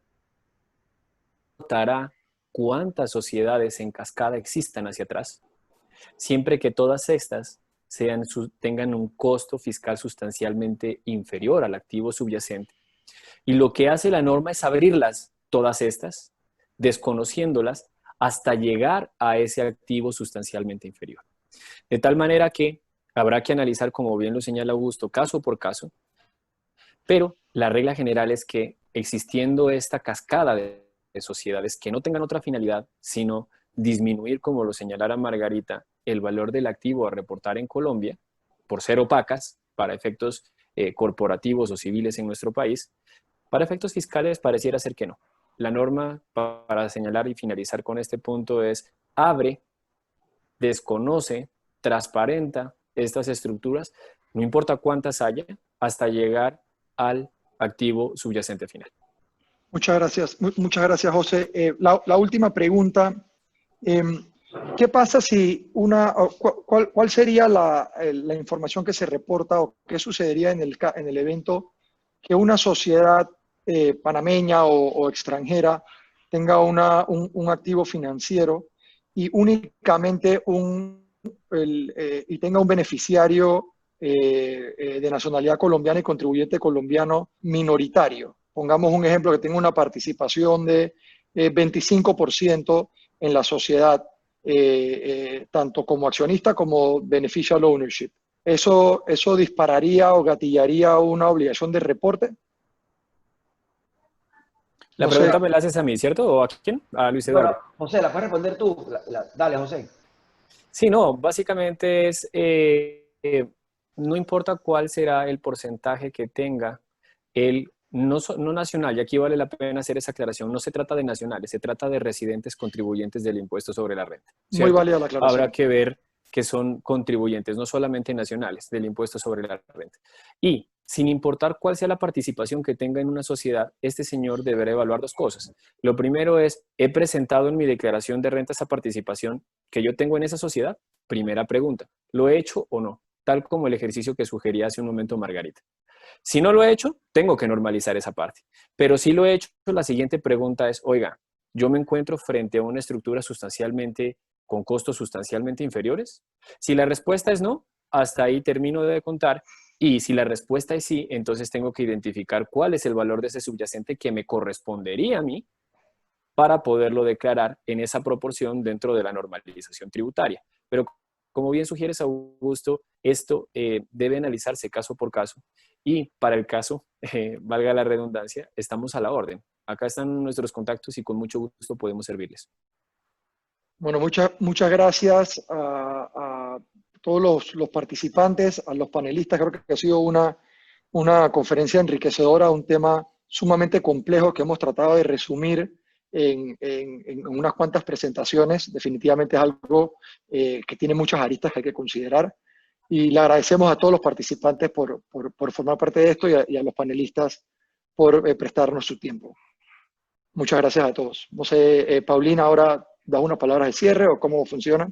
dará cuántas sociedades en cascada existan hacia atrás, siempre que todas estas tengan un costo fiscal sustancialmente inferior al activo subyacente. Y lo que hace la norma es abrirlas, todas estas, desconociéndolas, hasta llegar a ese activo sustancialmente inferior. De tal manera que habrá que analizar, como bien lo señala Augusto, caso por caso, pero la regla general es que existiendo esta cascada de sociedades que no tengan otra finalidad, sino disminuir, como lo señalara Margarita, el valor del activo a reportar en Colombia, por ser opacas para efectos corporativos o civiles en nuestro país, para efectos fiscales pareciera ser que no. La norma, para señalar y finalizar con este punto, es abre, desconoce, transparenta estas estructuras, no importa cuántas haya, hasta llegar al activo subyacente final. Muchas gracias, José. La última pregunta, ¿qué pasa si cuál sería la información que se reporta o qué sucedería en el evento que una sociedad panameña o extranjera tenga un activo financiero y únicamente y tenga un beneficiario de nacionalidad colombiana y contribuyente colombiano minoritario? Pongamos un ejemplo que tenga una participación de 25% en la sociedad, tanto como accionista como beneficial ownership. ¿Eso dispararía o gatillaría una obligación de reporte? La pregunta me la haces a mí, ¿cierto? ¿O a quién? A Luis Eduardo. Bueno, José, ¿la puedes responder tú? Dale, José. Sí, no, básicamente es, no importa cuál será el porcentaje que tenga el no nacional, y aquí vale la pena hacer esa aclaración, no se trata de nacionales, se trata de residentes contribuyentes del impuesto sobre la renta, Muy ¿cierto? válida la aclaración. Habrá que ver que son contribuyentes, no solamente nacionales, del impuesto sobre la renta. Y sin importar cuál sea la participación que tenga en una sociedad, este señor deberá evaluar dos cosas. Lo primero es, ¿he presentado en mi declaración de renta esa participación que yo tengo en esa sociedad? Primera pregunta, ¿lo he hecho o no? Tal como el ejercicio que sugería hace un momento Margarita. Si no lo he hecho, tengo que normalizar esa parte. Pero si lo he hecho, la siguiente pregunta es, oiga, ¿yo me encuentro frente a una estructura sustancialmente, con costos sustancialmente inferiores? Si la respuesta es no, hasta ahí termino de contar. Y si la respuesta es sí, entonces tengo que identificar cuál es el valor de ese subyacente que me correspondería a mí para poderlo declarar en esa proporción dentro de la normalización tributaria. Pero como bien sugieres, Augusto, esto debe analizarse caso por caso y para el caso, valga la redundancia, estamos a la orden. Acá están nuestros contactos y con mucho gusto podemos servirles. Bueno, muchas gracias a todos los participantes, a los panelistas. Creo que ha sido una conferencia enriquecedora, un tema sumamente complejo que hemos tratado de resumir en unas cuantas presentaciones. Definitivamente es algo que tiene muchas aristas que hay que considerar. Y le agradecemos a todos los participantes por formar parte de esto y a los panelistas por prestarnos su tiempo. Muchas gracias a todos. No sé, Paulina, ahora da unas palabras de cierre o cómo funciona.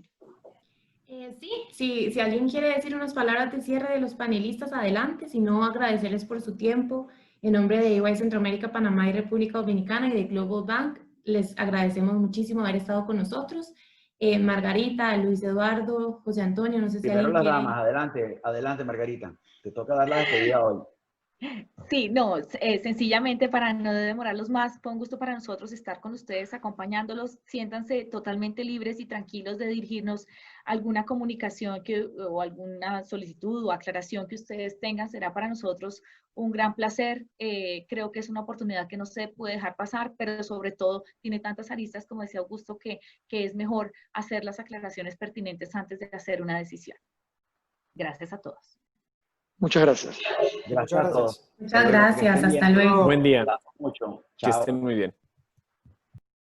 Sí, si alguien quiere decir unas palabras de cierre de los panelistas, adelante. Si no, agradecerles por su tiempo. En nombre de EY Centroamérica, Panamá y República Dominicana y de Global Bank, les agradecemos muchísimo haber estado con nosotros. Margarita, Luis Eduardo, José Antonio, no sé si Primero alguien las quiere... damas, adelante Margarita. Te toca dar la despedida hoy. Sí, no, sencillamente para no demorarlos más, fue un gusto para nosotros estar con ustedes, acompañándolos. Siéntanse totalmente libres y tranquilos de dirigirnos alguna comunicación o alguna solicitud o aclaración que ustedes tengan. Será para nosotros un gran placer. Creo que es una oportunidad que no se puede dejar pasar, pero sobre todo tiene tantas aristas, como decía Augusto, que es mejor hacer las aclaraciones pertinentes antes de hacer una decisión. Gracias a todos. Muchas gracias. Gracias a todos. Muchas gracias, hasta luego. Buen día. Mucho. Que Chao. estén muy bien.